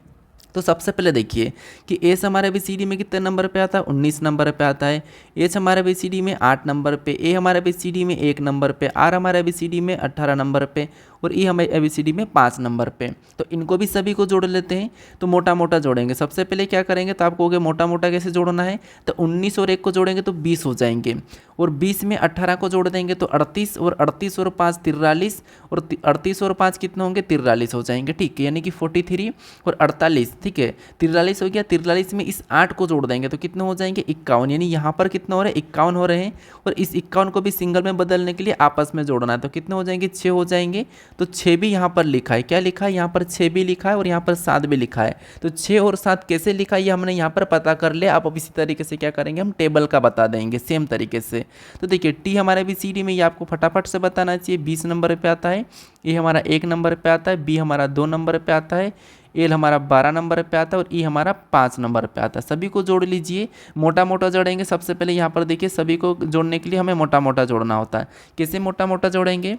तो सबसे पहले देखिए कि एस हमारे बी सी डी में कितने नंबर पे आता है 19 नंबर पे आता है। एच हमारे बी सी डी में 8 नंबर पे, ए हमारे बी सी डी में 1 नंबर पे, आर हमारे बी सी डी में 18 नंबर पे और ई हमारे ए बी सी डी में 5 नंबर पे। तो इनको भी सभी को जोड़ लेते हैं। तो मोटा मोटा जोड़ेंगे। सबसे पहले क्या करेंगे, तो आपको कहोगे मोटा मोटा कैसे जोड़ना है, तो 19 और 1 को जोड़ेंगे तो 20 हो जाएंगे। और 20 में 18 को जोड़ देंगे तो 38, और 38 और 5 43, और 38 और 5 कितने होंगे 43 हो जाएंगे, ठीक है, यानी कि 43 और 48, ठीक है, 43 हो गया। 43 में इस 8 को जोड़ देंगे तो कितने हो जाएंगे 51, यानी यहाँ पर कितने हो रहे हैं 51 हो रहे हैं। और इस 51 को भी सिंगल में बदलने के लिए आपस में जोड़ना है, तो कितने हो जाएंगे 6 हो जाएंगे। तो 6 भी यहाँ पर लिखा है, क्या लिखा है यहाँ पर 6 भी लिखा है और यहाँ पर 7 भी लिखा है। तो 6 और 7 कैसे लिखा है ये हमने यहाँ पर पता कर लिया। अब इसी तरीके से क्या करेंगे, हम टेबल का बता देंगे सेम तरीके से। तो देखिए टी हमारे बी सी डी में ये आपको फटाफट से बताना चाहिए 20 नंबर पे आता है, ए हमारा 1 नंबर पे आता है, बी हमारा 2 नंबर पे आता है, एल हमारा 12 नंबर पे आता है और ई हमारा 5 नंबर पे आता है। सभी को जोड़ लीजिए, मोटा मोटा जोड़ेंगे। सबसे पहले यहाँ पर देखिए सभी को जोड़ने के लिए हमें मोटा मोटा जोड़ना होता है। कैसे मोटा मोटा जोड़ेंगे,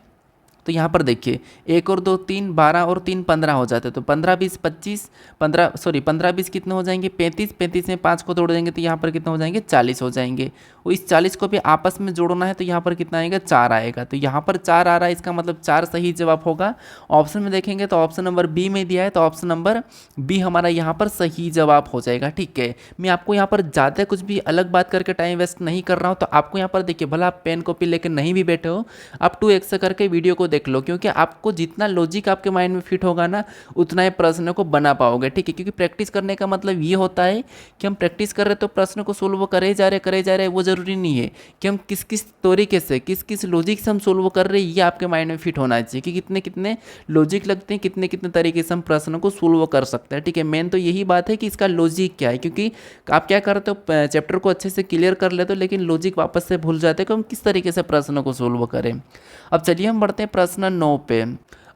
तो यहाँ पर देखिए 1 और 2 3, 12 और 3 15 हो जाते हैं। तो 15 20 25, 15 20 कितने हो जाएंगे 35, 35 में 5 को जोड़ देंगे तो यहाँ पर कितने हो जाएंगे 40 हो जाएंगे। और इस 40 को भी आपस में जोड़ना है तो यहाँ पर कितना आएगा 4 आएगा। तो यहाँ पर 4 आ रहा है, इसका मतलब 4 सही जवाब होगा। ऑप्शन में देखेंगे तो ऑप्शन नंबर बी में दिया है, तो ऑप्शन नंबर बी हमारा यहाँ पर सही जवाब हो जाएगा, ठीक है। मैं आपको यहाँ पर ज़्यादा कुछ भी अलग बात करके टाइम वेस्ट नहीं कर रहा हूँ। तो आपको यहाँ पर देखिए भला आप पेन कॉपी लेकर नहीं भी बैठे हो, आप 2x करके वीडियो को देख लो, क्योंकि आपको जितना लॉजिक आपके माइंड में फिट होगा ना उतना ही प्रश्न को बना पाओगे, ठीक है। क्योंकि प्रैक्टिस करने का मतलब ये होता है कि हम प्रैक्टिस कर रहे तो प्रश्न को सोल्व करे जा रहे, वो जरूरी नहीं है कि हम किस किस तरीके से किस किस लॉजिक से हम सोल्व कर रहे हैं। ये आपके माइंड में फिट होना चाहिए कि कितने कितने लॉजिक लगते हैं, कितने कितने तरीके से हम प्रश्न को सोल्व कर सकते हैं, ठीक है। मेन तो यही बात है कि इसका लॉजिक क्या है, क्योंकि आप क्या करते हो चैप्टर को अच्छे से क्लियर कर लेते हो लेकिन लॉजिक वापस से भूल जाते हैं कि हम किस तरीके से प्रश्न को सोल्व करें। अब चलिए हम बढ़ते हैं प्रश्न 9 पे।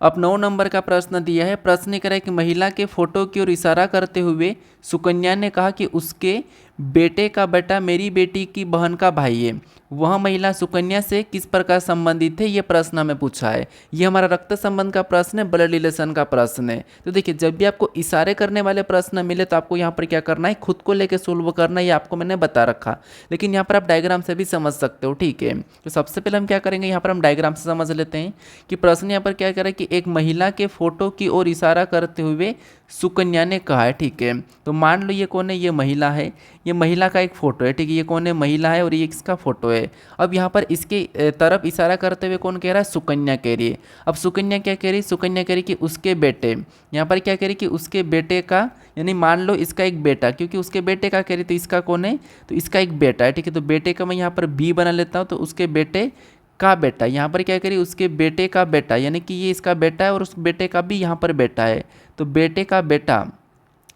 अब 9 नंबर का प्रश्न दिया है। प्रश्न करें कि महिला के फोटो की ओर इशारा करते हुए सुकन्या ने कहा कि उसके बेटे का बेटा मेरी बेटी की बहन का भाई है। वह महिला सुकन्या से किस प्रकार संबंधित है, ये प्रश्न हमें पूछा है। ये हमारा रक्त संबंध का प्रश्न है, ब्लड रिलेशन का प्रश्न है। तो देखिए जब भी आपको इशारे करने वाले प्रश्न मिले तो आपको यहाँ पर क्या करना है, खुद को लेकर सोल्व करना है, ये आपको मैंने बता रखा। लेकिन यहाँ पर आप डायग्राम से भी समझ सकते हो, ठीक है। तो सबसे पहले हम क्या करेंगे, यहाँ पर हम डायग्राम से समझ लेते हैं कि प्रश्न यहाँ पर क्या करें कि एक महिला के फोटो की ओर इशारा करते हुए सुकन्या ने कहा है, ठीक है। तो मान लो ये कौन है, ये महिला है, ये महिला का एक फोटो है, ठीक है। ये कौन है, महिला है और ये इसका फोटो है। अब यहाँ पर इसके तरफ इशारा करते हुए कौन कह रहा है, सुकन्या कह रही है। अब सुकन्या क्या कह रही है, सुकन्या कह रही कि उसके बेटे, यहाँ पर क्या कह रही कि उसके बेटे का, यानी मान लो इसका एक बेटा, क्योंकि उसके बेटे का कह रही तो इसका कौन है, तो इसका एक बेटा है, ठीक है। तो बेटे का मैं यहाँ पर बी बना लेता हूँ, तो उसके बेटे का बेटा, यहाँ पर क्या करिए उसके बेटे का बेटा, यानी कि ये इसका बेटा है और उस बेटे का भी यहाँ पर बेटा है। तो बेटे का बेटा,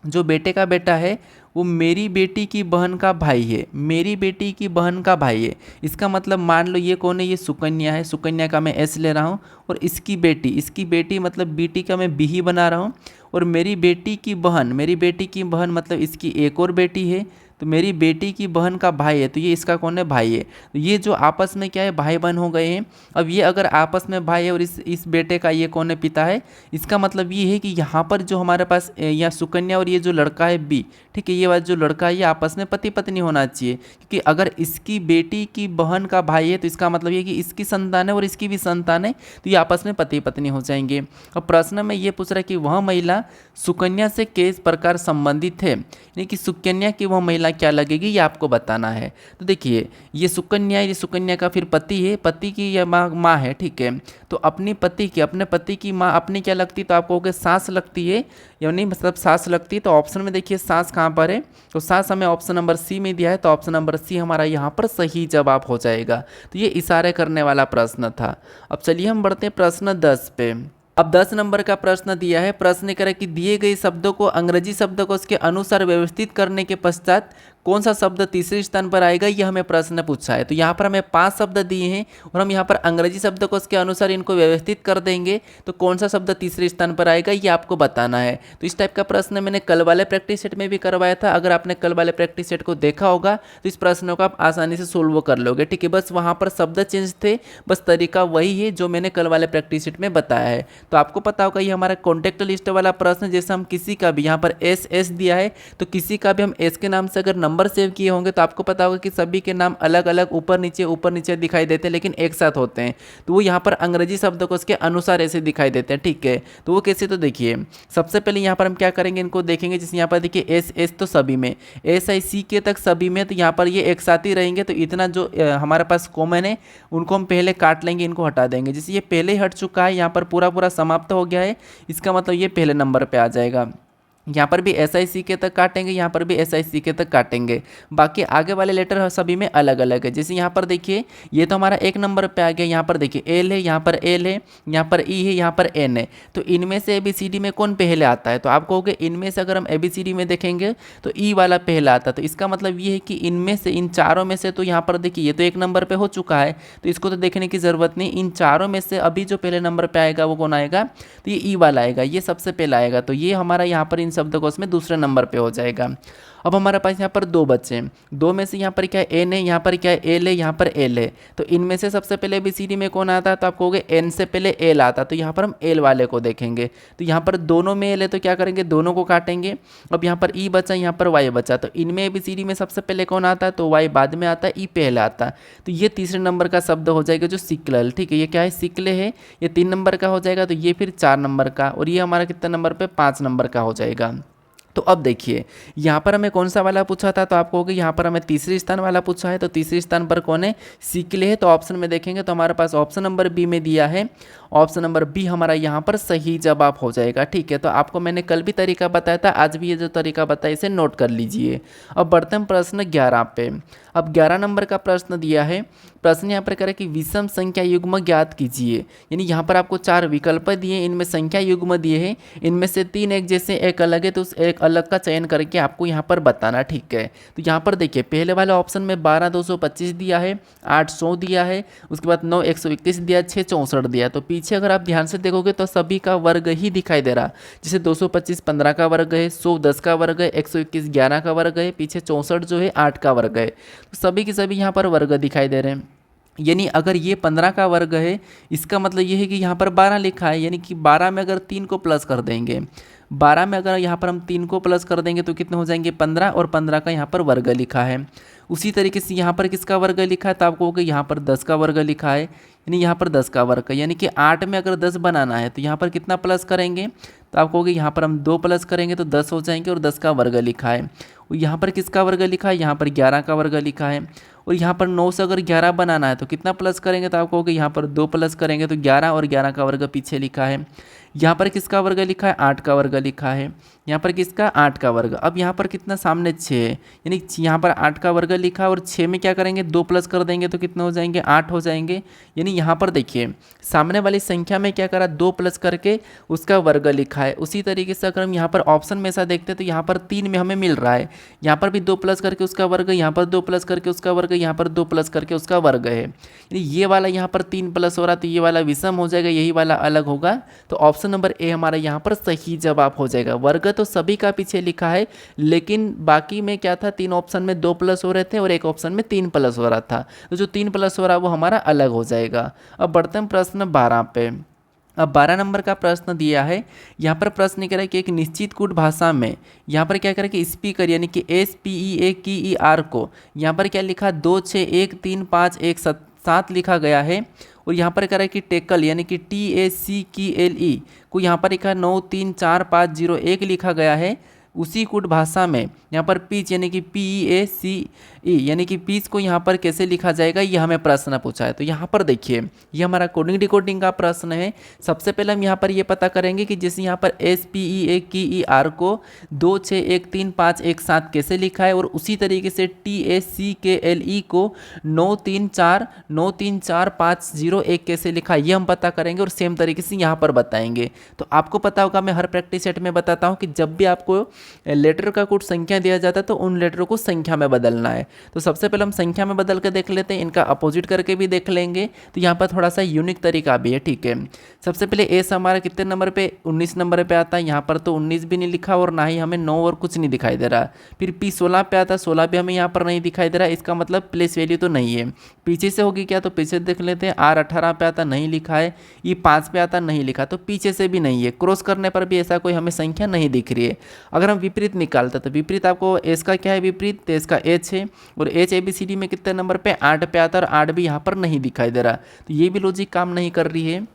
जो बेटे का बेटा है वो मेरी बेटी की बहन का भाई है, मेरी बेटी की बहन का भाई है। इसका मतलब मान लो ये कौन है, ये सुकन्या है, सुकन्या का मैं एस ले रहा हूँ और इसकी बेटी मतलब बेटी का मैं बी ही बना रहा हूँ। और मेरी बेटी की बहन मतलब इसकी एक और बेटी है, तो मेरी बेटी की बहन का भाई है, तो ये इसका कौन है, भाई है। तो ये जो आपस में क्या है, भाई बहन हो गए हैं। अब ये अगर आपस में भाई है और इस बेटे का ये कौन है, पिता है, इसका मतलब ये है कि यहाँ पर जो हमारे पास यहाँ सुकन्या और ये जो लड़का है बी, ठीक है, ये वाला जो लड़का है ये आपस में पति पत्नी होना चाहिए, क्योंकि अगर इसकी बेटी की बहन का भाई है तो इसका मतलब ये कि इसकी संतान है और इसकी भी संतान है, तो ये आपस में पति पत्नी हो जाएंगे। अब प्रश्न में ये पूछ रहा है कि वह महिला सुकन्या से किस प्रकार संबंधित है, यानी कि सुकन्या की वह महिला क्या लगेगी, ये आपको बताना है। तो देखिए ये सुकन्या का फिर पति है, पति की यह माँ है, ठीक है। तो अपने पति की माँ अपनी क्या लगती है, तो आपको कहोगे सास लगती है, यानी मतलब सास लगती है। तो ऑप्शन में देखिए सास कहाँ पर है, तो सास हमें ऑप्शन नंबर सी में दिया है, तो ऑप्शन नंबर सी हमारा यहाँ पर सही जवाब हो जाएगा। तो ये इशारे करने वाला प्रश्न था। अब चलिए हम बढ़ते हैं प्रश्न 10 पे। अब 10 नंबर का प्रश्न दिया है, प्रश्न करें कि दिए गए शब्दों को अंग्रेजी शब्दकोश के अनुसार व्यवस्थित करने के पश्चात कौन सा शब्द तीसरे स्थान पर आएगा, ये हमें प्रश्न पूछा है। तो यहाँ पर हमें 5 शब्द दिए हैं और हम यहाँ पर अंग्रेजी शब्दकोश के अनुसार इनको व्यवस्थित कर देंगे, तो कौन सा शब्द तीसरे स्थान पर आएगा ये आपको बताना है। तो इस टाइप का प्रश्न मैंने कल वाले प्रैक्टिस सेट में भी करवाया था। अगर आपने कल वाले प्रैक्टिस सेट को देखा होगा तो इस प्रश्नों को आप आसानी से सोल्व कर लोगे, ठीक है। बस वहाँ पर शब्द चेंज थे, बस तरीका वही है जो मैंने कल वाले प्रैक्टिस सेट में बताया है। तो आपको पता होगा ये हमारा कॉन्टैक्ट लिस्ट वाला प्रश्न, जैसे हम किसी का भी यहाँ पर एस दिया है, तो किसी का भी हम एस के नाम से अगर नंबर सेव किए होंगे तो आपको पता होगा कि सभी के नाम अलग अलग ऊपर नीचे दिखाई देते हैं, लेकिन एक साथ होते हैं। तो वो यहाँ पर अंग्रेजी शब्दकोश के अनुसार ऐसे दिखाई देते हैं, ठीक है। तो वो कैसे, तो देखिए सबसे पहले यहाँ पर हम क्या करेंगे, इनको देखेंगे। जैसे यहाँ पर देखिए एस तो सभी में, SICK तक सभी में, तो यहाँ पर ये एक साथ ही रहेंगे। तो इतना जो हमारे पास कॉमन है उनको हम पहले काट लेंगे, इनको हटा देंगे। जैसे ये पहले ही हट चुका है, यहाँ पर पूरा समाप्त हो गया है, इसका मतलब ये पहले नंबर पे आ जाएगा। यहाँ पर भी SICK तक काटेंगे, यहाँ पर भी SICK तक काटेंगे। बाकी आगे वाले लेटर सभी में अलग अलग है। जैसे यहाँ पर देखिए ये तो हमारा एक नंबर पे आ गया, यहाँ पर देखिए एल है, यहाँ पर एल है, यहाँ पर ई है, यहाँ पर एन है। तो इनमें से ABCD में कौन पहले आता है, तो आप कहोगे इनमें से अगर हम ABCD में देखेंगे तो ई वाला पहला आता है। तो इसका मतलब ये है कि इनमें से, इन चारों में से, तो यहाँ पर देखिए ये तो एक नंबर पर हो चुका है, तो इसको तो देखने की ज़रूरत नहीं। इन चारों में से अभी जो पहले नंबर पर आएगा वो कौन आएगा, तो ये ई वाला आएगा, ये सबसे पहला आएगा। तो ये हमारा यहाँ पर इन शब्दकोश में दूसरे नंबर पे हो जाएगा। अब हमारे पास यहाँ पर 2 बच्चे हैं, 2 में से यहाँ पर क्या है, एन है, यहाँ पर क्या है, एल है, यहाँ पर एल है। तो इनमें से सबसे पहले ABCD में कौन आता है, तो आप कहोगे एन से पहले एल आता, तो यहाँ पर हम एल वाले को देखेंगे। तो यहाँ पर दोनों में एल है, तो क्या करेंगे, दोनों को काटेंगे। अब यहाँ पर ई बचा, यहाँ पर वाई बचा, तो इनमें ABCD में सबसे पहले कौन आता है, तो वाई बाद में आता है, ई पहले आता है। तो ये तीसरे नंबर का शब्द हो जाएगा जो सिक्ल, ठीक है। ये क्या है, सिक्ले है, ये 3 नंबर का हो जाएगा। तो ये फिर 4 नंबर का, और ये हमारा कितने नंबर पे, 5 नंबर का हो जाएगा। तो अब देखिए यहाँ पर हमें कौन सा वाला पूछा था, तो आप कहोगे यहाँ पर हमें तीसरे स्थान वाला पूछा है। तो तीसरे स्थान पर कौन है, सिक्ले है। तो ऑप्शन में देखेंगे तो हमारे पास ऑप्शन नंबर बी में दिया है, ऑप्शन नंबर बी हमारा यहाँ पर सही जवाब हो जाएगा, ठीक है। तो आपको मैंने कल भी तरीका बताया था, आज भी ये जो तरीका बताया इसे नोट कर लीजिए। अब बढ़ते हैं प्रश्न 11 पे। अब 11 नंबर का प्रश्न दिया है, प्रश्न यहाँ पर करें कि विषम संख्या युग्म ज्ञात कीजिए, यानी यहाँ पर आपको 4 विकल्प दिए, इनमें संख्या युग्म दिए हैं, इनमें से 3 एक जैसे एक अलग है, तो उस एक अलग का चयन करके आपको यहाँ पर बताना, ठीक है। तो यहाँ पर देखिए पहले वाले ऑप्शन में 12 225 दिया है, 8 100 दिया है, उसके बाद 9 121 दिया, 6 64 दिया। तो पीछे अगर आप ध्यान से देखोगे तो सभी का वर्ग ही दिखाई दे रहा, जैसे 225 15 का वर्ग है, 100 10 का वर्ग है, 121 11 का वर्ग है, पीछे 64 जो है 8 का वर्ग है। तो सभी के सभी यहाँ पर वर्ग दिखाई दे रहे हैं। यानी अगर ये 15 का वर्ग है, इसका मतलब ये है कि यहाँ पर 12 लिखा है, यानी कि 12 में अगर 3 को प्लस कर देंगे, 12 में अगर यहाँ पर हम 3 को प्लस कर देंगे तो कितने हो जाएंगे, 15, और 15 का यहाँ पर वर्ग लिखा है। उसी तरीके से यहाँ पर किसका वर्ग लिखा है, तो आपको होगा यहाँ पर 10 का वर्ग लिखा है, यानी यहाँ पर 10 का वर्ग है। यानी कि 8 में अगर 10 बनाना है तो यहाँ पर कितना प्लस करेंगे, तो आप कहोगे यहाँ पर हम 2 प्लस करेंगे तो 10 हो जाएंगे, और 10 का वर्ग लिखा है। और यहाँ पर किसका वर्ग लिखा है, यहाँ पर 11 का वर्ग लिखा है। और यहाँ पर 9 से अगर 11 बनाना है तो कितना प्लस करेंगे, तो आप कहोगे यहाँ पर 2 प्लस करेंगे तो 11, और 11 का वर्ग पीछे लिखा है। यहाँ पर किसका वर्ग लिखा है, 8 का वर्ग लिखा है। यहाँ पर किसका, 8 का वर्ग। अब यहाँ पर कितना, सामने 6 है, यानी यहाँ पर 8 का वर्ग लिखा है, और 6 में क्या करेंगे, 2 प्लस कर देंगे तो कितने हो जाएंगे, 8 हो जाएंगे। यानी यहाँ पर देखिए सामने वाली संख्या में क्या करा, 2 प्लस करके उसका वर्ग लिखा है। उसी तरीके से अगर हम यहाँ पर ऑप्शन में ऐसा देखते तो यहाँ पर 3 में हमें मिल रहा है, यहाँ पर भी 2 प्लस करके उसका वर्ग, यहाँ पर 2 प्लस करके उसका वर्ग, यहाँ पर 2 प्लस करके उसका वर्ग है। यानी ये वाला यहाँ पर 3 प्लस हो रहा, तो ये वाला विषम हो जाएगा, यही वाला अलग होगा। तो ऑप्शन नंबर ए हमारा यहाँ पर सही जवाब हो जाएगा। वर्ग तो सभी का पीछे लिखा है, लेकिन बाकी में क्या था, 3 ऑप्शन में 2 प्लस हो रहे थे और एक ऑप्शन में 3 प्लस हो रहा था, तो जो 3 प्लस हो रहा है वो हमारा अलग हो जाएगा। अब बढ़ते हैं प्रश्न 12 पे। अब 12 नंबर का प्रश्न दिया है, यहाँ पर प्रश्न कह रहा है कि एक निश्चित कूट भाषा में यहाँ पर क्या करें कि स्पीकर यानी कि SPEAKER को यहाँ पर क्या लिखा 2 6 1 3 5 1 7 लिखा गया है, और यहाँ पर कह रहा है कि टेकल यानी कि TACKLE को यहाँ पर लिखा 9 3 4 5 0 1 लिखा गया है। उसी कूट भाषा में यहाँ पर पीच यानी कि PEACE यानी कि पीच को यहाँ पर कैसे लिखा जाएगा, ये हमें प्रश्न पूछा है। तो यहाँ पर देखिए, ये हमारा कोडिंग डिकोडिंग का प्रश्न है। सबसे पहले हम यहाँ पर ये पता करेंगे कि जैसे यहाँ पर SPEAKER को 2 6 1 3 5 1 7 कैसे लिखा है, और उसी तरीके से TACKLE को 9 3 4 5 0 1 कैसे लिखा है, ये हम पता करेंगे और सेम तरीके से यहाँ पर बताएंगे। तो आपको पता होगा, मैं हर प्रैक्टिस सेट में बताता हूँ कि जब भी आपको लेटर का कोड संख्या दिया जाता है तो उन लेटरों को संख्या में बदलना है। तो सबसे पहले हम संख्या में बदल के देख लेते हैं, इनका अपोजिट करके भी देख लेंगे। तो यहाँ पर थोड़ा सा यूनिक तरीका भी है, ठीक है। सबसे पहले एस हमारा कितने नंबर पे, 19 नंबर पे आता है। यहाँ पर तो 19 भी नहीं लिखा और ना ही हमें 9 और कुछ नहीं दिखाई दे रहा। फिर पी 16 पे आता है, 16 भी हमें यहाँ पर नहीं दिखाई दे रहा, इसका मतलब प्लेस वैल्यू तो नहीं है। पीछे से होगी क्या, तो पीछे देख लेते हैं। आर 18 पे आता नहीं लिखा है, ई 5 पे आता नहीं लिखा, तो पीछे से भी नहीं है। क्रॉस करने पर भी ऐसा कोई हमें संख्या नहीं दिख रही है। अगर हम विपरीत निकालते तो विपरीत आपको एस का क्या है विपरीत, तो इसका एच है, और एच ABCD में कितने नंबर पे 8 पे आता है, और 8 भी यहाँ पर नहीं दिखाई दे रहा। तो ये भी लॉजिक काम नहीं कर रही है।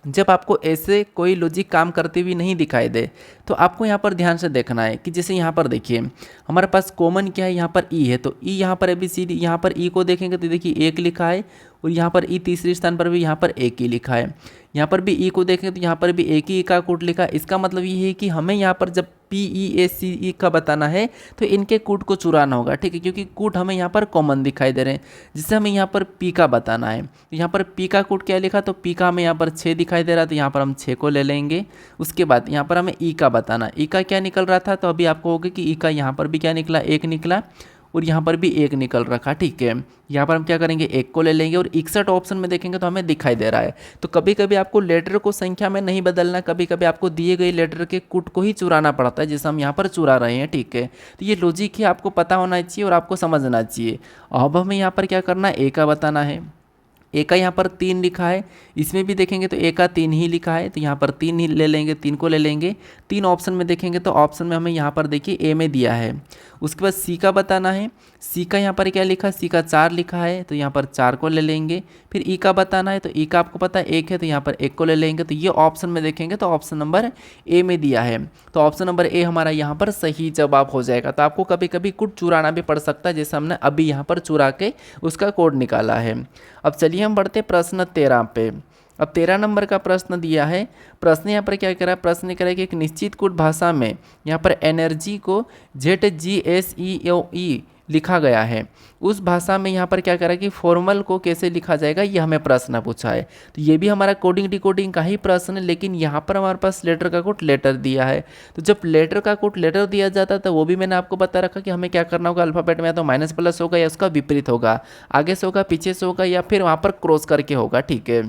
जब आपको ऐसे कोई लॉजिक काम करते हुए नहीं दिखाई दे तो आपको यहाँ पर ध्यान से देखना है कि जैसे यहाँ पर देखिए हमारे पास कॉमन क्या है, यहाँ पर ई है, तो ई यहाँ पर ABCD, यहाँ पर ई को देखेंगे तो देखिए 1 लिखा है, और यहाँ पर ई तीसरे स्थान पर भी यहाँ पर 1 ही लिखा है। यहाँ पर भी ई को देखेंगे तो यहाँ पर भी एक ही का कूट लिखा है। इसका मतलब ये है कि हमें यहाँ पर जब PEACE का बताना है तो इनके कूट को चुराना होगा, ठीक है, क्योंकि कूट हमें यहाँ पर कॉमन दिखाई दे रहे हैं, जिससे हमें यहाँ पर पी का बताना है। तो यहाँ पर पी का कूट क्या लिखा, तो पी का हमें यहाँ पर 6 दिखाई दे रहा, तो यहाँ पर हम 6 को ले लेंगे। उसके बाद यहाँ पर हमें ई का बताना, ई का क्या निकल रहा था, तो अभी आपको होगा कि ई का यहाँ पर भी क्या निकला, 1 निकला, और यहाँ पर भी 1 निकल रखा, ठीक है। यहाँ पर हम क्या करेंगे, 1 को ले लेंगे, और 61 ऑप्शन में देखेंगे तो हमें दिखाई दे रहा है। तो कभी कभी आपको लेटर को संख्या में नहीं बदलना, कभी कभी आपको दिए गए लेटर के कूट को ही चुराना पड़ता है, जैसे हम यहाँ पर चुरा रहे हैं, ठीक है। तो ये लॉजिक है, आपको पता होना चाहिए और आपको समझना चाहिए। अब हमें यहाँ पर क्या करना है, ए का बताना है। ए का यहाँ पर 3 लिखा है, इसमें भी देखेंगे तो ए का 3 ही लिखा है, तो यहाँ पर 3 ही ले लेंगे, 3 को ले लेंगे। 3 ऑप्शन में देखेंगे तो ऑप्शन में हमें यहाँ पर देखिए ए में दिया है। उसके बाद सी का बताना है, सी का यहाँ पर क्या लिखा, सी का 4 लिखा है, तो यहाँ पर 4 को ले लेंगे। फिर ई का बताना है, तो ई का आपको पता है 1 है, तो यहाँ पर 1 को ले लेंगे। तो ये ऑप्शन में देखेंगे तो ऑप्शन नंबर ए में दिया है, तो ऑप्शन नंबर ए हमारा यहाँ पर सही जवाब हो जाएगा। तो आपको कभी कभी कोड चुराना भी पड़ सकता है, जैसे हमने अभी यहाँ पर चुरा के उसका कोड निकाला है। अब चलिए हम बढ़ते प्रश्न 13 पे। अब 13 नंबर का प्रश्न दिया है। प्रश्न यहाँ पर क्या कह रहा है, प्रश्न कह रहा है कि एक निश्चित कोड भाषा में यहाँ पर एनर्जी को ZGSEOE लिखा गया है। उस भाषा में यहाँ पर क्या कह रहा है कि फॉर्मल को कैसे लिखा जाएगा, ये हमें प्रश्न पूछा है। तो ये भी हमारा कोडिंग डिकोडिंग का ही प्रश्न है, लेकिन यहाँ पर हमारे पास लेटर का कोड लेटर दिया है। तो जब लेटर का कोड लेटर दिया जाता है तो वो भी मैंने आपको बता रखा कि हमें क्या करना होगा, अल्फाबेट में या तो माइनस प्लस होगा या उसका विपरीत होगा, आगे से होगा, पीछे से होगा, या फिर वहाँ पर क्रॉस करके होगा, ठीक है।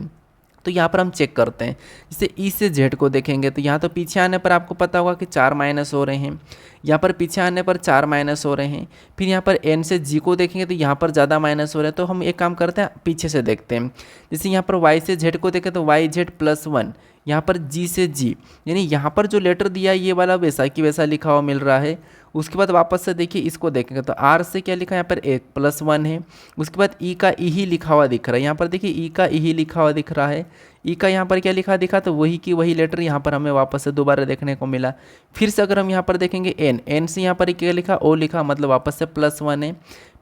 तो यहाँ पर हम चेक करते हैं, जैसे ई से जेड को देखेंगे तो यहाँ तो पीछे आने पर आपको पता होगा कि 4 माइनस हो रहे हैं, यहाँ पर पीछे आने पर 4 माइनस हो रहे हैं। फिर यहाँ पर एन से जी को देखेंगे तो यहाँ पर ज़्यादा माइनस हो रहे हैं। तो हम एक काम करते हैं, पीछे से देखते हैं। जैसे यहाँ पर वाई से जेड को देखें तो YZ+1, यहाँ पर जी से जी, यानी यहाँ पर जो लेटर दिया है ये वाला वैसा की वैसा लिखा हुआ मिल रहा है। उसके बाद वापस से देखिए इसको देखेंगे तो आर से क्या लिखा है, यहाँ पर 1+1 है। उसके बाद ई का ई ही लिखा हुआ दिख रहा है, यहाँ पर देखिए ई का ई ही लिखा हुआ दिख रहा है। ई का यहाँ पर क्या लिखा दिखा, तो वही की वही लेटर यहाँ पर हमें वापस से दोबारा देखने को मिला। फिर से अगर हम यहाँ पर देखेंगे एन से यहाँ पर क्या लिखा, ओ लिखा, मतलब वापस से +1 है।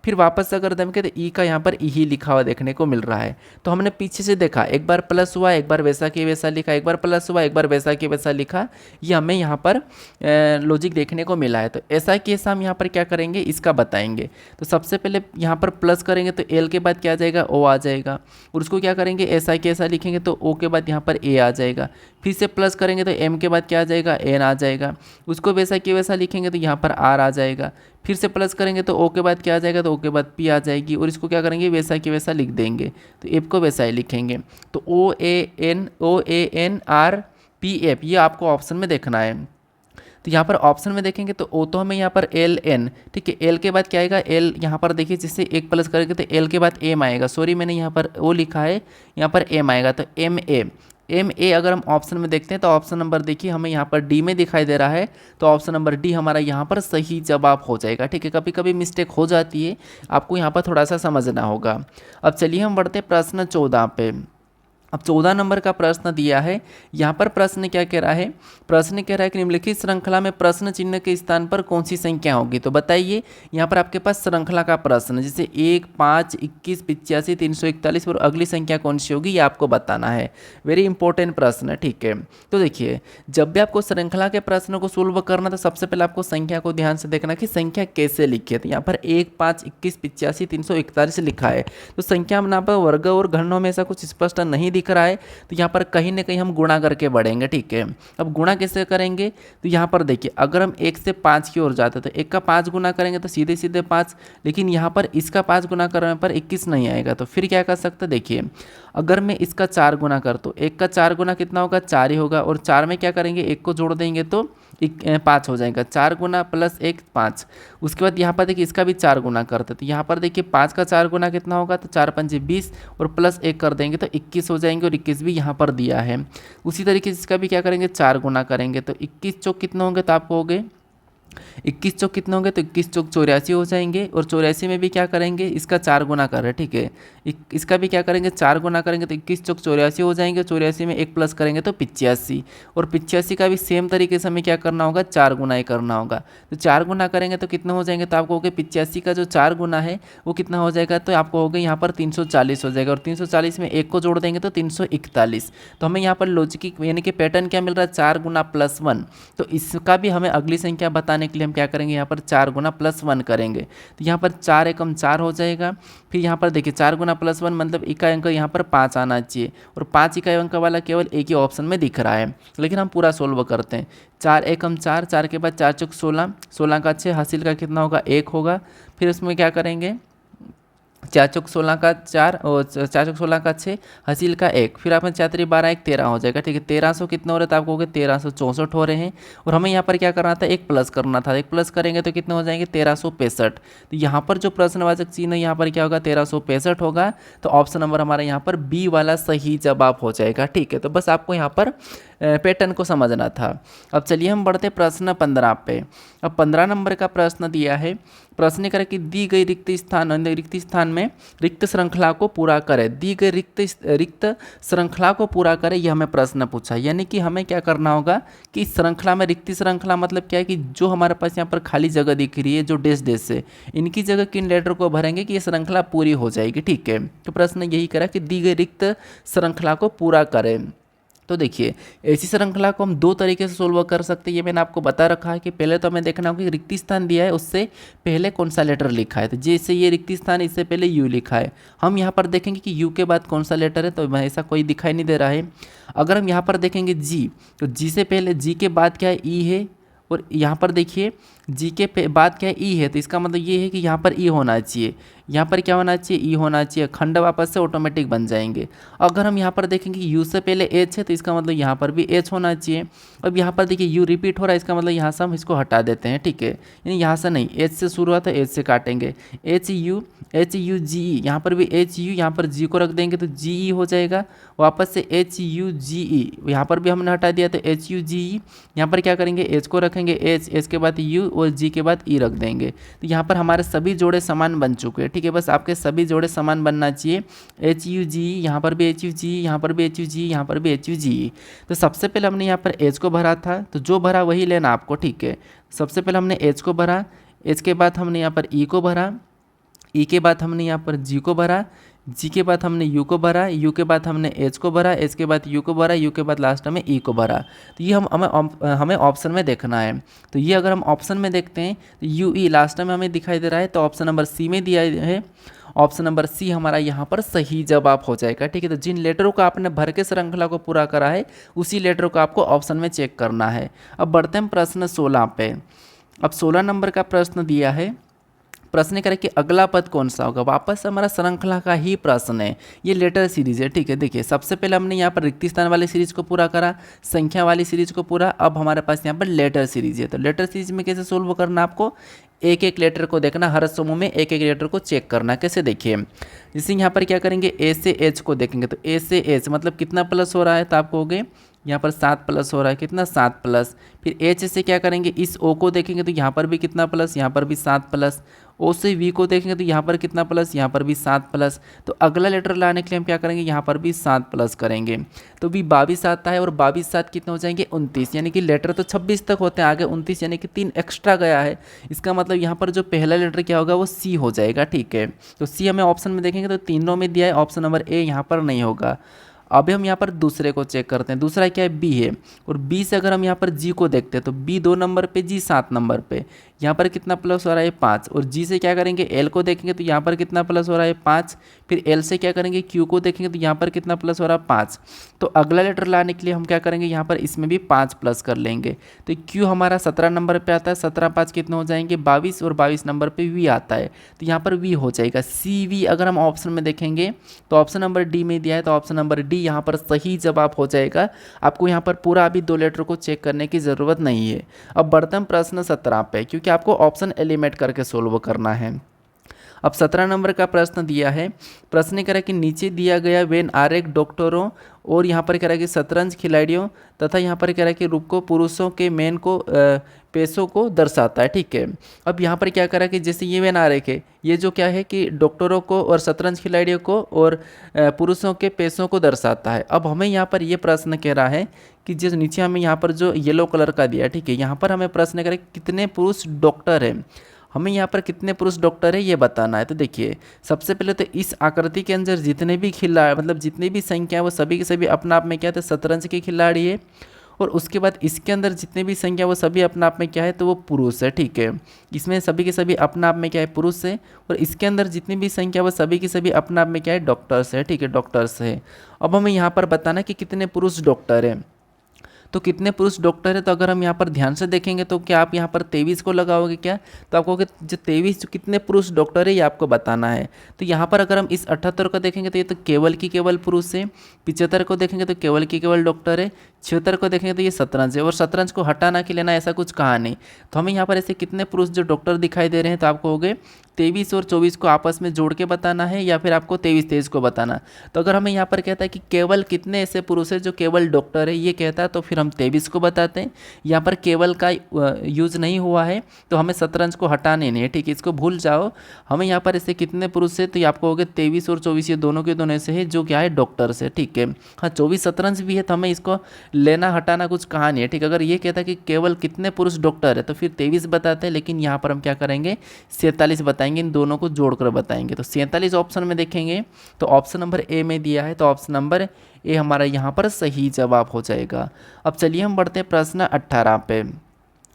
फिर वापस से अगर देखें तो ई का यहाँ पर ई ही लिखा हुआ देखने को मिल रहा है। तो हमने पीछे से देखा, एक बार प्लस हुआ, एक बार वैसा के वैसा लिखा, एक बार प्लस हुआ, एक बार वैसा के वैसा लिखा, ये हमें यहाँ पर लॉजिक देखने को मिला है। तो ऐसा केस हम यहाँ पर क्या करेंगे, इसका बताएंगे। तो सबसे पहले यहाँ पर प्लस करेंगे तो एल के बाद क्या आ जाएगा, ओ आ जाएगा, और उसको क्या करेंगे, ऐसा के ऐसा लिखेंगे तो ओ के बाद यहाँ पर ए आ जाएगा। फिर से प्लस करेंगे तो एम के बाद क्या आ जाएगा, एन आ जाएगा। उसको वैसा के वैसा लिखेंगे तो यहाँ पर आर आ जाएगा। फिर से प्लस करेंगे तो ओ के बाद क्या आ जाएगा, तो ओ के बाद पी आ जाएगी, और इसको क्या करेंगे, वैसा के वैसा लिख देंगे। तो एफ को वैसा ही लिखेंगे। तो ओ ए एन आर PF, ये आपको ऑप्शन में देखना है। तो यहाँ पर ऑप्शन में देखेंगे तो ओ तो हमें यहाँ पर LN, ठीक है, L के बाद क्या आएगा, L यहाँ पर देखिए जिससे एक प्लस करेंगे तो L के बाद M आएगा, सॉरी मैंने यहाँ पर O लिखा है, यहाँ पर M आएगा, तो MA अगर हम ऑप्शन में देखते हैं तो ऑप्शन नंबर देखिए हमें यहाँ पर D में दिखाई दे रहा है, तो ऑप्शन नंबर D हमारा यहाँ पर सही जवाब हो जाएगा, ठीक है। कभी कभी मिस्टेक हो जाती है, आपको यहाँ पर थोड़ा सा समझना होगा। अब चलिए हम बढ़ते प्रश्न 14 पे। अब 14 नंबर का प्रश्न दिया है, यहाँ पर प्रश्न क्या कह रहा है, प्रश्न कह रहा है कि निम्नलिखित श्रृंखला में प्रश्न चिन्ह के स्थान पर कौन सी संख्या होगी। तो बताइए, यहाँ पर आपके पास श्रृंखला का प्रश्न जैसे 1, 5, 21, 85, 341 और अगली संख्या कौन सी होगी, ये आपको बताना है। वेरी इंपॉर्टेंट प्रश्न है, ठीक है। तो देखिए, जब भी आपको श्रृंखला के प्रश्न को सोल्व करना तो सबसे पहले आपको संख्या को ध्यान से देखना कि संख्या कैसे लिखी है। तो यहाँ पर 1, 5, 21, 85, 341 लिखा है, तो संख्या में यहाँ पर वर्ग और घनों में ऐसा कुछ स्पष्ट नहीं दिख रहा है, तो यहाँ पर कहीं ना कहीं हम गुणा करके बढ़ेंगे, ठीक है। अब गुणा कैसे करेंगे, तो यहाँ पर देखिए अगर हम 1 से 5 की ओर जाते तो 1 का 5 गुना करेंगे तो सीधे सीधे 5, लेकिन यहाँ पर इसका 5 गुना करने पर 21 नहीं आएगा, तो फिर क्या कर सकते हैं, देखिए अगर मैं इसका 4 गुना कर तो 1 का 4 गुना कितना होगा, 4 ही होगा, और 4 में क्या करेंगे 1 को जोड़ देंगे तो 5 हो जाएगा, 4 गुना प्लस 1 5। उसके बाद यहाँ पर देखिए इसका भी 4 गुना करते, तो यहाँ पर देखिए 5 का 4 गुना कितना होगा, तो 4 पंजे 20 और प्लस 1 कर देंगे तो 21 हो जाएंगे, और 21 भी यहाँ पर दिया है। उसी तरीके से इसका भी क्या करेंगे, 4 गुना करेंगे तो 21 चौक कितने होंगे, तो आपको हो गए 21 चौक कितने होंगे, तो 21 चौक 84 हो जाएंगे, और 84 में भी क्या करेंगे, इसका 4 गुना कर रहे हैं, ठीक है। इसका भी क्या करेंगे, 4 गुना करेंगे तो 21 चौक 84 हो जाएंगे, 84 में 1 प्लस करेंगे तो 85, और 85 का भी सेम तरीके से हमें क्या करना होगा, 4 गुना ही करना होगा। तो 4 गुना करेंगे तो कितने हो जाएंगे, तो आपको हो गए 85 का जो 4 गुना है वो कितना हो जाएगा, तो आपको हो गया यहाँ पर 340 हो जाएगा, और 340 में 1 को जोड़ देंगे तो 341। तो हमें यहाँ पर लॉजिक यानी कि पैटर्न क्या मिल रहा है, 4 गुना प्लस 1। तो इसका भी हमें अगली संख्या बताने के लिए हम क्या करेंगे, यहाँ पर 4 गुना प्लस 1 करेंगे, तो यहाँ पर 4 एकम 4 हो जाएगा। फिर यहाँ पर देखिए 4 गुना प्लस 1 मतलब इकाई अंक यहाँ पर 5 आना चाहिए, और 5 इकाई अंक वाला केवल एक ही ऑप्शन में दिख रहा है, लेकिन हम पूरा सोल्व करते हैं। 4 एकम 4, 4 के बाद 4 चौक 16, 16 का 6, हासिल का कितना होगा 1 होगा। फिर उसमें क्या करेंगे, 4 चौक 16 का 4 और 4 चौक 16 का 6, हासिल का 1, फिर आपने 4 3 12 1 13 हो जाएगा, ठीक है। 1300 कितना हो रहा था, आपको हो गया 1364 हो रहे हैं, और हमें यहाँ पर क्या करना था, 1 प्लस करना था, 1 प्लस करेंगे तो कितने हो जाएंगे 1365। तो यहाँ पर जो प्रश्नवाचक चिन्ह है यहाँ पर क्या होगा, 1365 होगा, तो ऑप्शन नंबर हमारा यहाँ पर बी वाला सही जवाब हो जाएगा, ठीक है। तो बस आपको यहाँ पर पैटर्न को समझना था। अब चलिए हम बढ़ते प्रश्न 15 पे। अब 15 नंबर का प्रश्न दिया है, प्रश्न करें कि दी गई रिक्त स्थान में रिक्त श्रृंखला को पूरा करें, दी गई रिक्त श्रृंखला को पूरा करें, यह हमें प्रश्न पूछा। यानी कि हमें क्या करना होगा कि श्रृंखला में रिक्त श्रृंखला मतलब क्या है कि जो हमारे पास यहाँ पर खाली जगह दिख रही है, जो डैश डैश से, इनकी जगह किन लेटर को भरेंगे कि ये श्रृंखला पूरी हो जाएगी, ठीक है। तो प्रश्न यही करा कि दी गई रिक्त श्रृंखला को पूरा करें। तो देखिए ऐसी श्रृंखला को हम दो तरीके से सोल्व कर सकते हैं, ये मैंने आपको बता रखा है कि पहले तो हमें देखना होगा कि रिक्त स्थान दिया है उससे पहले कौन सा लेटर लिखा है। तो जैसे ये रिक्त स्थान, इससे पहले यू लिखा है, हम यहाँ पर देखेंगे कि यू के बाद कौन सा लेटर है, तो ऐसा कोई दिखाई नहीं दे रहा है। अगर हम यहाँ पर देखेंगे जी, तो जी से पहले जी के बाद क्या है, ई है, और यहाँ पर देखिए जी के बाद क्या है, ई है, तो इसका मतलब ये है कि यहाँ पर ई होना चाहिए, यहाँ पर क्या होना चाहिए, ई होना चाहिए, खंड वापस से ऑटोमेटिक बन जाएंगे। अगर हम यहाँ पर देखेंगे यू से पहले एच है, तो इसका मतलब यहाँ पर भी एच होना चाहिए। अब यहाँ पर देखिए यू रिपीट हो रहा है, इसका मतलब यहाँ से हम इसको हटा देते हैं, ठीक है। यानी यहाँ से नहीं, एच से शुरू हुआ तो एच से काटेंगे, एच यू जी ई, यहाँ पर भी एच यू, यहाँ पर जी को रख देंगे तो जी ई हो जाएगा, वापस से एच यू जी ई, यहाँ पर भी हमने हटा दिया तो एच यू जी ई, यहाँ पर क्या करेंगे एच को रखेंगे, एच के बाद यू और जी के बाद ई रख देंगे। तो यहाँ पर हमारे सभी जोड़े समान बन चुके हैं, ठीक है। बस आपके सभी जोड़े समान बनना चाहिए, एच यू जी, यहाँ पर भी एच यू जी, यहाँ पर भी एच यू जी, यहाँ पर भी एच यू जी। तो सबसे पहले हमने यहाँ पर एच को भरा था, तो जो भरा वही लेना आपको, ठीक है। सबसे पहले हमने एच को भरा, एच के बाद हमने यहाँ पर ई को भरा, ई के बाद हमने यहाँ पर जी को भरा, जी के बाद हमने यू को भरा, यू के बाद हमने एच को भरा, एच के बाद यू को भरा, यू के बाद लास्ट में ई को भरा। तो ये हमें ऑप्शन में देखना है। तो ये अगर हम ऑप्शन में देखते हैं तो यू ई लास्ट में हमें दिखाई दे रहा है, तो ऑप्शन नंबर सी में दिया है, ऑप्शन नंबर सी हमारा यहाँ पर सही जवाब हो जाएगा, ठीक है। तो जिन लेटरों को आपने भर के श्रृंखला को पूरा करा है उसी लेटरों को आपको ऑप्शन में चेक करना है। अब बढ़ते हैं प्रश्न 16 पे। अब 16 नंबर का प्रश्न दिया है, प्रश्न करें कि अगला पद कौन सा होगा। वापस हमारा श्रृंखला का ही प्रश्न है, ये लेटर सीरीज है, ठीक है। देखिए सबसे पहले हमने यहाँ पर रिक्त स्थान वाली सीरीज को पूरा करा, संख्या वाली सीरीज को पूरा, अब हमारे पास यहाँ पर लेटर सीरीज है। तो लेटर सीरीज में कैसे सोल्व करना, आपको एक एक लेटर को देखना, हर समूह में एक एक लेटर को चेक करना। कैसे, देखिए जैसे यहाँ पर क्या करेंगे, ए से एच को देखेंगे तो ए से एच मतलब कितना प्लस हो रहा है, तो आपको हो गए यहाँ पर 7 प्लस हो रहा है, कितना 7 प्लस। फिर एच से क्या करेंगे, इस ओ को देखेंगे तो यहाँ पर भी कितना प्लस, यहाँ पर भी 7 प्लस। ओ से वी को देखेंगे तो यहाँ पर कितना प्लस, यहाँ पर भी 7 प्लस। तो अगला लेटर लाने के लिए हम क्या करेंगे, यहाँ पर भी 7 प्लस करेंगे तो भी 22 आता है, और 22 7 कितने हो जाएंगे 29, यानी कि लेटर तो 26 तक होते हैं, आगे 29 यानी कि 3 एक्स्ट्रा गया है। इसका मतलब यहाँ पर जो पहला लेटर क्या होगा वो सी हो जाएगा, ठीक है। तो सी हमें ऑप्शन में देखेंगे तो तीनों में दिया है, ऑप्शन नंबर ए यहाँ पर नहीं होगा। अभी हम यहाँ पर दूसरे को चेक करते हैं, दूसरा क्या है, बी है, और बी से अगर हम यहाँ पर जी को देखते हैं तो बी 2 नंबर पे, जी 7 नंबर पे, यहाँ पर कितना प्लस हो रहा है 5। और जी से क्या करेंगे, एल को देखेंगे तो यहाँ पर कितना प्लस हो रहा है 5। फिर एल से क्या करेंगे, क्यू को देखेंगे तो यहाँ पर कितना प्लस हो रहा है 5। तो अगला लेटर लाने के लिए हम क्या करेंगे, यहाँ पर इसमें भी 5 प्लस कर लेंगे। तो क्यू हमारा 17 नंबर पर आता है, 17 5 कितने हो जाएंगे 22, और 22 नंबर पर वी आता है, तो यहाँ पर वी हो जाएगा सी वी। अगर हम ऑप्शन में देखेंगे तो ऑप्शन नंबर डी में दिया है, तो ऑप्शन नंबर डी यहाँ पर सही जवाब हो जाएगा। आपको यहाँ पर पूरा अभी 2 लेटर को चेक करने की ज़रूरत नहीं है। अब बढ़ते हैं प्रश्न 17 पे, क्योंकि आपको ऑप्शन एलिमिनेट करके सोल्व करना है। अब 17 नंबर का प्रश्न दिया है, प्रश्न कह रहा है कि नीचे दिया गया वेन आरेख डॉक्टरों और यहाँ पर कह रहा है कि शतरंज खिलाड़ियों तथा यहाँ पर कह रहा है कि रूप को पुरुषों के मेन को पेशों को दर्शाता है, ठीक है। अब यहाँ पर क्या करा कि जैसे ये वेन आरेख है, ये जो क्या है कि डॉक्टरों को और शतरंज खिलाड़ियों को और पुरुषों के पेशों को दर्शाता है। अब हमें यहाँ पर ये प्रश्न कह रहा है कि जिस नीचे हमें यहाँ पर जो येलो कलर का दिया है, ठीक है, यहाँ पर हमें प्रश्न करें कितने पुरुष डॉक्टर हैं, हमें यहाँ पर कितने पुरुष डॉक्टर है ये बताना है। तो देखिए सबसे पहले तो इस आकृति के अंदर जितने भी खिलाड़ी मतलब जितनी भी संख्या है वो सभी के सभी अपना आप में क्या है, शतरंज के खिलाड़ी है। और उसके बाद इसके अंदर जितने भी संख्या वो सभी अपना आप में क्या है, तो वो पुरुष है, ठीक है। इसमें सभी के सभी अपना आप में क्या है, पुरुष है। और इसके अंदर जितनी भी संख्या वो सभी के सभी अपना आप में क्या है, डॉक्टर्स है, ठीक है, डॉक्टर्स है। अब हमें यहाँ पर बताना कि कितने पुरुष डॉक्टर हैं। तो कितने पुरुष डॉक्टर है, तो अगर हम यहाँ पर ध्यान से देखेंगे तो क्या आप यहाँ पर 23 को लगाओगे क्या, तो आपको जो 23 जो कितने पुरुष डॉक्टर है ये आपको बताना है। तो यहाँ पर अगर हम इस 78 को देखेंगे तो ये तो केवल की केवल पुरुष है। 75 को देखेंगे तो केवल की केवल डॉक्टर है। 76 को देखेंगे तो ये शतरंज है, और शतरंज को हटाना कि लेना ऐसा कुछ कहा नहीं। तो हमें यहाँ पर ऐसे कितने पुरुष जो डॉक्टर दिखाई दे रहे हैं, तो आपको हो गए 23 और 24 को आपस में जोड़ के बताना है, या फिर आपको 23 को बताना। तो अगर हमें यहाँ पर कहता है कि केवल कितने ऐसे पुरुष है जो केवल डॉक्टर है ये कहता है, तो फिर हम 23 को बताते हैं। यहाँ पर केवल का यूज़ नहीं हुआ है तो हमें शतरंज को हटाने नहीं है, ठीक है, इसको भूल जाओ। हमें यहाँ पर ऐसे कितने पुरुष है, तो ये आपको हो गए 23 और 24, ये दोनों के दोनों ऐसे है जो क्या है, डॉक्टर से, ठीक है। हाँ 24 शतरंज भी है, तो हमें इसको लेना हटाना कुछ कहा नहीं है, ठीक। अगर ये कहता है कि केवल कितने पुरुष डॉक्टर है तो फिर 23 बताते हैं, लेकिन यहाँ पर हम क्या करेंगे 47 बताएंगे, इन दोनों को जोड़कर बताएंगे। तो 47 ऑप्शन में देखेंगे तो ऑप्शन नंबर ए में दिया है, तो ऑप्शन नंबर ए हमारा यहाँ पर सही जवाब हो जाएगा। अब चलिए हम बढ़ते हैं प्रश्न 18 पे।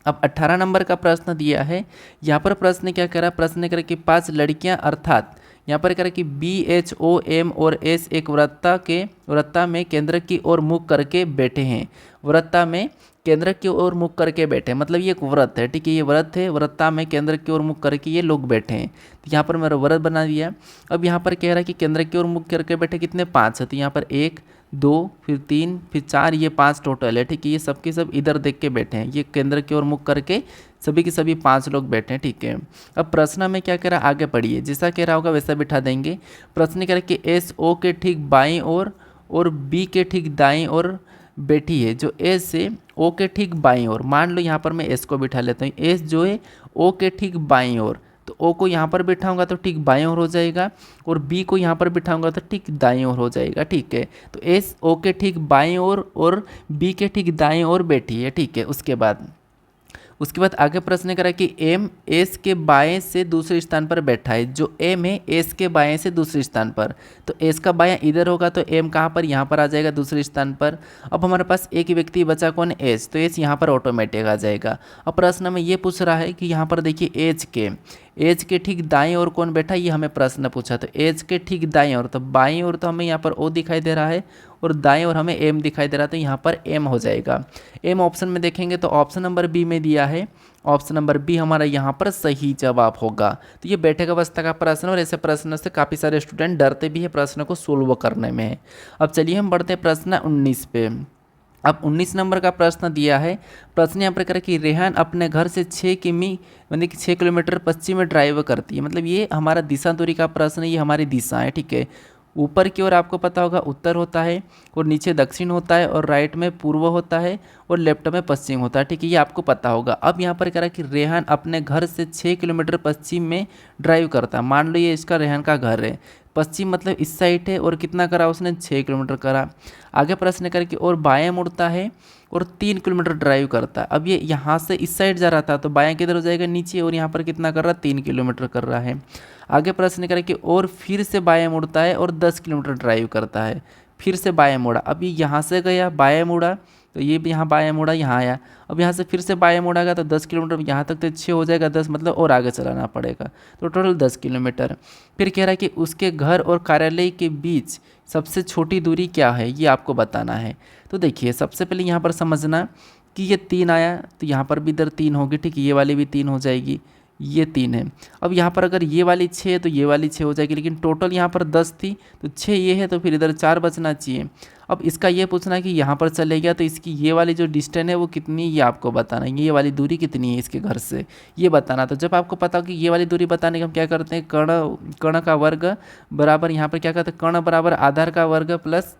अब 18 नंबर का प्रश्न दिया है, यहाँ पर प्रश्न क्या कह रहा है, प्रश्न कह रहा है कि 5 लड़कियाँ अर्थात यहाँ पर कह रहा है कि BHOM और S एक वृत्ता में केंद्र की ओर मुख करके बैठे हैं। वृत्ता में केंद्र की ओर मुख करके बैठे, मतलब ये एक व्रत है, ठीक है, ये व्रत है, वृत्ता में केंद्र की ओर मुख करके ये लोग बैठे हैं। तो यहाँ पर मेरा व्रत बना दिया। अब यहाँ पर कह रहा है कि केंद्र की ओर मुख करके बैठे कितने, 5 है। तो यहाँ पर 1 2 फिर 3 फिर 4, ये 5 टोटल है, ठीक है। ये सब के सब इधर देख के बैठे हैं, ये केंद्र की ओर मुख करके सभी के सभी 5 लोग बैठे हैं, ठीक है। अब प्रश्न में क्या कह रहा है, आगे पढ़िए, जैसा कह रहा होगा वैसा बिठा देंगे। प्रश्न कह रहा है कि SO के ठीक बाईं ओर और B के ठीक दाईं ओर बैठी है, जो S से O के ठीक बाईं ओर। मान लो यहाँ पर मैं S को बिठा लेता हूँ, S जो है O के ठीक बाईं ओर, तो O को यहाँ पर बिठाऊंगा तो ठीक बाईं ओर हो जाएगा, और B को यहाँ पर बिठाऊंगा तो ठीक दाईं ओर हो जाएगा, ठीक है। तो S O के ठीक बाईं ओर और B के ठीक दाईं ओर बैठी है, ठीक है। उसके बाद आगे प्रश्न करा कि M S के बाएं से दूसरे स्थान पर बैठा है, जो M है S के बाएं से दूसरे स्थान पर। तो S का बायां इधर होगा तो M कहाँ पर, यहाँ पर आ जाएगा दूसरे स्थान पर। अब हमारे पास एक व्यक्ति बचा कौन, S, तो S यहाँ पर ऑटोमेटिक आ जाएगा। अब प्रश्न में ये पूछ रहा है कि यहाँ पर देखिए एज के ठीक दाएं ओर कौन बैठा, ये हमें प्रश्न पूछा। तो एज के ठीक दाएं ओर, तो बाएं ओर तो हमें यहाँ पर ओ दिखाई दे रहा है और दाएं ओर हमें एम दिखाई दे रहा है, तो यहाँ पर एम हो जाएगा। एम ऑप्शन में देखेंगे तो ऑप्शन नंबर बी में दिया है, ऑप्शन नंबर बी हमारा यहाँ पर सही जवाब होगा। तो ये बैठक अवस्था का प्रश्न, और ऐसे प्रश्न से काफ़ी सारे स्टूडेंट डरते भी है प्रश्न को सोल्व करने में। अब चलिए हम बढ़ते हैं प्रश्न 19 पे। अब 19 नंबर का प्रश्न दिया है। प्रश्न यहाँ पर करें कि रेहान अपने घर से 6 किमी मतलब कि 6 किलोमीटर पश्चिम में ड्राइव करती है। मतलब ये हमारा दिशा दूरी का प्रश्न है, ये हमारी दिशा है, ठीक है। ऊपर की ओर आपको पता होगा उत्तर होता है, और नीचे दक्षिण होता है, और राइट में पूर्व होता है, और लेफ्ट में पश्चिम होता है, ठीक है, ये आपको पता होगा। अब यहाँ पर कह रहा है कि रेहान अपने घर से 6 किलोमीटर पश्चिम में ड्राइव करता है। मान लो ये इसका रेहान का घर है, पश्चिम मतलब इस साइड है, और कितना करा उसने 6 किलोमीटर करा। आगे प्रश्न कर कि और बाएं मुड़ता है और 3 किलोमीटर ड्राइव करता है। अब ये यहाँ से इस साइड जा रहा था, तो बाएं किधर हो जाएगा, नीचे, और यहाँ पर कितना कर रहा है, 3 किलोमीटर कर रहा है। आगे प्रश्न करें कि और फिर से बाएं मुड़ता है और 10 किलोमीटर ड्राइव करता है। फिर से बाएं मुड़ा, अब ये यहाँ से गया बाएं मुड़ा, तो ये भी यहाँ बाएं मुड़ा, यहाँ आया। अब यहाँ से फिर से बाएं मुड़ागा तो 10 किलोमीटर, यहाँ तक तो 6 हो जाएगा, 10 मतलब और आगे चलाना पड़ेगा, तो टोटल 10 किलोमीटर। फिर कह रहा है कि उसके घर और कार्यालय के बीच सबसे छोटी दूरी क्या है, ये आपको बताना है। तो देखिए सबसे पहले यहाँ पर समझना कि ये 3 आया, तो यहाँ पर भी इधर 3 होगी, ठीक है, ये वाली भी 3 हो जाएगी, ये 3 है। अब यहाँ पर अगर ये वाली 6 है तो ये वाली 6 हो जाएगी, लेकिन टोटल यहाँ पर 10 थी, तो 6 ये है, तो फिर इधर 4 बचना चाहिए। अब इसका ये पूछना है कि यहाँ पर चले गया तो इसकी ये वाली जो डिस्टेंस है वो कितनी, ये आपको बताना है, ये वाली दूरी कितनी है इसके घर से, ये बताना। तो जब आपको पता हो कि ये वाली दूरी बताने का हम क्या करते हैं, कर्ण का वर्ग बराबर, यहाँ पर क्या करते हैं, कर्ण बराबर आधार का वर्ग प्लस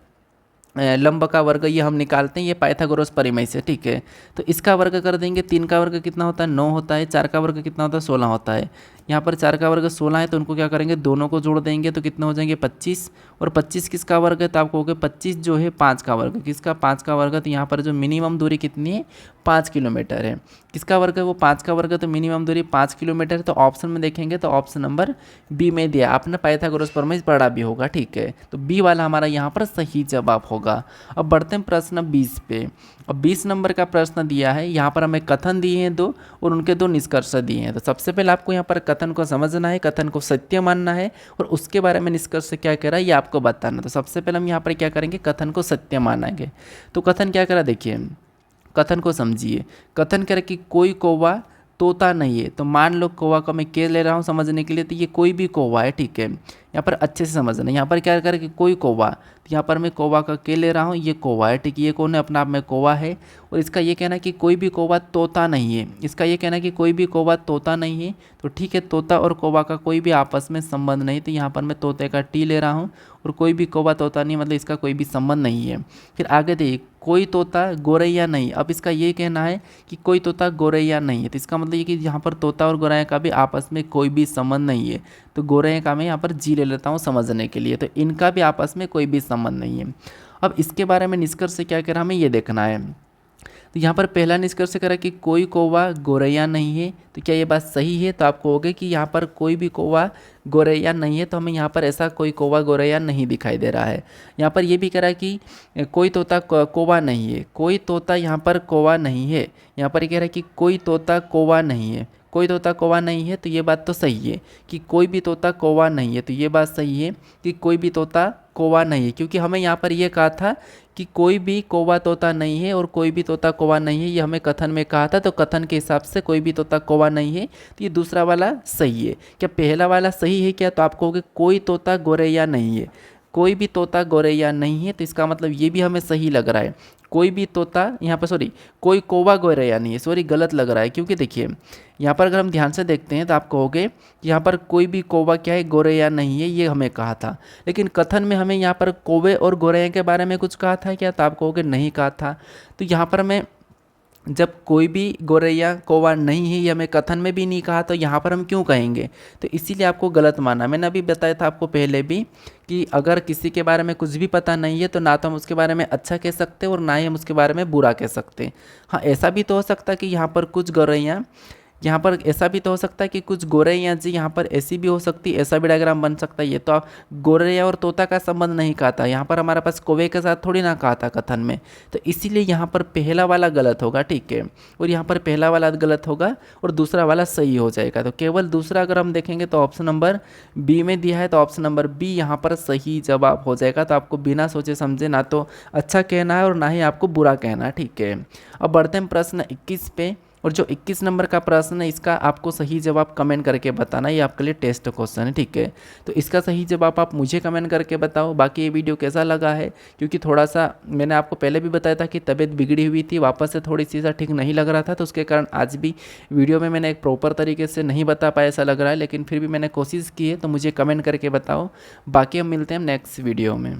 लंब का वर्ग, ये हम निकालते हैं, ये पाइथागोरस परिमेय से, ठीक है। तो इसका वर्ग कर देंगे, 3 का वर्ग कितना होता है, 9 होता है, 4 का वर्ग कितना होता है, 16 होता है। यहाँ पर 4 का वर्ग 16 है, तो उनको क्या करेंगे, दोनों को जोड़ देंगे, तो कितना हो जाएंगे 25, और 25 किसका वर्ग है, तो आपको कहोगे 25 जो है 5 का वर्ग, किसका 5 का वर्ग है, तो यहाँ पर जो मिनिमम दूरी कितनी है, 5 किलोमीटर है। किसका वर्ग है, वो 5 का वर्ग है, तो मिनिमम दूरी 5 किलोमीटर है। तो ऑप्शन में देखेंगे तो ऑप्शन नंबर बी में दिया, आपने पाइथागोरस प्रमेय पढ़ा भी होगा, ठीक है। तो बी वाला हमारा यहाँ पर सही जवाब होगा। अब बढ़ते हैं प्रश्न 20 पे। अब 20 नंबर का प्रश्न दिया है, यहाँ पर हमें कथन दिए हैं 2 और उनके 2 निष्कर्ष दिए हैं। तो सबसे पहले आपको यहाँ पर कथन को समझना है, कथन को सत्य मानना है, और उसके बारे में निष्कर्ष क्या कह रहा है ये आपको बताना। तो सबसे पहले हम यहाँ पर क्या करेंगे, कथन को सत्य मानेंगे। तो कथन क्या करा, देखिए कथन को समझिए। कथन कह रहा कि कोई कौवा तोता नहीं है। तो मान लो कौवा का मैं के ले रहा हूँ समझने के लिए, तो ये कोई भी कौवा है, ठीक है, यहाँ पर अच्छे से समझना। यहाँ पर क्या करें कि कोई कौवा, तो यहाँ पर मैं कौवा का के ले रहा हूँ, ये कौवा है, ठीक है, ये कौन है, अपना आप में कौवा है। और इसका ये कहना है कि कोई भी कौवा तोता नहीं है, इसका ये कहना है कि कोई भी कौवा तोता नहीं है। तो ठीक है, तोता और कौवा का कोई भी आपस में संबंध नहीं, तो यहाँ पर मैं तोते का टी ले रहा हूँ, और कोई भी कौवा तोता नहीं मतलब इसका कोई भी संबंध नहीं है। फिर आगे देखिए, कोई तोता गोरैया नहीं। अब इसका ये कहना है कि कोई तोता गोरैया नहीं है, तो इसका मतलब ये कि यहाँ पर तोता और गोरैया का भी आपस में कोई भी संबंध नहीं है। तो गोरैया का मैं यहाँ पर जी ले लेता हूँ समझने के लिए, तो इनका भी आपस में कोई भी संबंध नहीं है। अब इसके बारे में निष्कर्ष से क्या कह रहा हमें ये देखना है। तो यहाँ पर पहला निष्कर्ष करा कि कोई कौवा गोरैया नहीं है। तो क्या ये बात सही है, तो आप कहोगे कि यहाँ पर कोई भी कौवा गोरैया नहीं है, तो हमें यहाँ पर ऐसा कोई कौवा गोरैया नहीं दिखाई दे रहा है। यहाँ पर ये भी करा कि कोई तोता कौवा नहीं है, कोई तोता यहाँ पर कौवा नहीं है। यहाँ पर ये कह रहा है कि कोई तोता कौवा नहीं है, कोई तोता कौवा नहीं है, तो ये बात तो सही है कि कोई भी तोता कौवा नहीं है। तो ये बात सही है कि कोई भी तोता कौवा नहीं है, क्योंकि हमें यहाँ पर ये कहा था कि कोई भी कौवा तोता नहीं है और कोई भी तोता कौवा नहीं है, ये हमें कथन में कहा था। तो कथन के हिसाब से कोई भी तोता कौवा नहीं है, तो ये दूसरा वाला सही है। क्या पहला वाला सही है क्या, तो आप कहोगे कोई तोता गोरैया नहीं है, कोई भी तोता गोरैया नहीं है, तो इसका मतलब ये भी हमें सही लग रहा है। कोई भी तोता यहाँ पर कोई कौवा गोरैया नहीं है, गलत लग रहा है, क्योंकि देखिए यहाँ पर अगर हम ध्यान से देखते हैं तो आप कहोगे कि यहाँ पर कोई भी कौवा क्या है, गोरैया नहीं है, ये हमें कहा था। लेकिन कथन में हमें यहाँ पर कौवे और गोरैया के बारे में कुछ कहा था क्या, तो आप कहोगे नहीं कहा था। तो यहाँ पर हमें जब कोई भी गोरैया कौवा नहीं है, ये हमें कथन में भी नहीं कहा, तो यहाँ पर हम क्यों कहेंगे, तो इसीलिए आपको गलत माना। मैंने अभी बताया था आपको पहले भी कि अगर किसी के बारे में कुछ भी पता नहीं है तो ना तो हम उसके बारे में अच्छा कह सकते और ना ही हम उसके बारे में बुरा कह सकते। हाँ, ऐसा भी तो हो सकता है कि यहाँ पर कुछ गौरैया यहाँ पर ऐसा भी तो हो सकता है कि कुछ गोरैया जी, यहाँ पर ऐसी भी हो सकती है, ऐसा भी डायग्राम बन सकता है। ये तो आप गोरैया और तोता का संबंध नहीं कहा था, यहाँ पर हमारे पास कौवे के साथ थोड़ी ना कहा था कथन में, तो इसीलिए यहाँ पर पहला वाला गलत होगा, ठीक है। और यहाँ पर पहला वाला गलत होगा और दूसरा वाला सही हो जाएगा। तो केवल दूसरा अगर हम देखेंगे तो ऑप्शन नंबर बी में दिया है, तो ऑप्शन नंबर बी यहाँ पर सही जवाब हो जाएगा। तो आपको बिना सोचे समझे ना तो अच्छा कहना है और ना ही आपको बुरा कहना है, ठीक है। अब बढ़ते हैं प्रश्न 21 पे, और जो 21 नंबर का प्रश्न है इसका आपको सही जवाब कमेंट करके बताना, ये आपके लिए टेस्ट क्वेश्चन है, ठीक है। तो इसका सही जवाब आप मुझे कमेंट करके बताओ। बाकी ये वीडियो कैसा लगा है, क्योंकि थोड़ा सा मैंने आपको पहले भी बताया था कि तबीयत बिगड़ी हुई थी, वापस से थोड़ी सी ठीक नहीं लग रहा था, तो उसके कारण आज भी वीडियो में मैंने एक प्रॉपर तरीके से नहीं बता पाया ऐसा लग रहा है, लेकिन फिर भी मैंने कोशिश की है, तो मुझे कमेंट करके बताओ। बाकी हम मिलते हैं नेक्स्ट वीडियो में।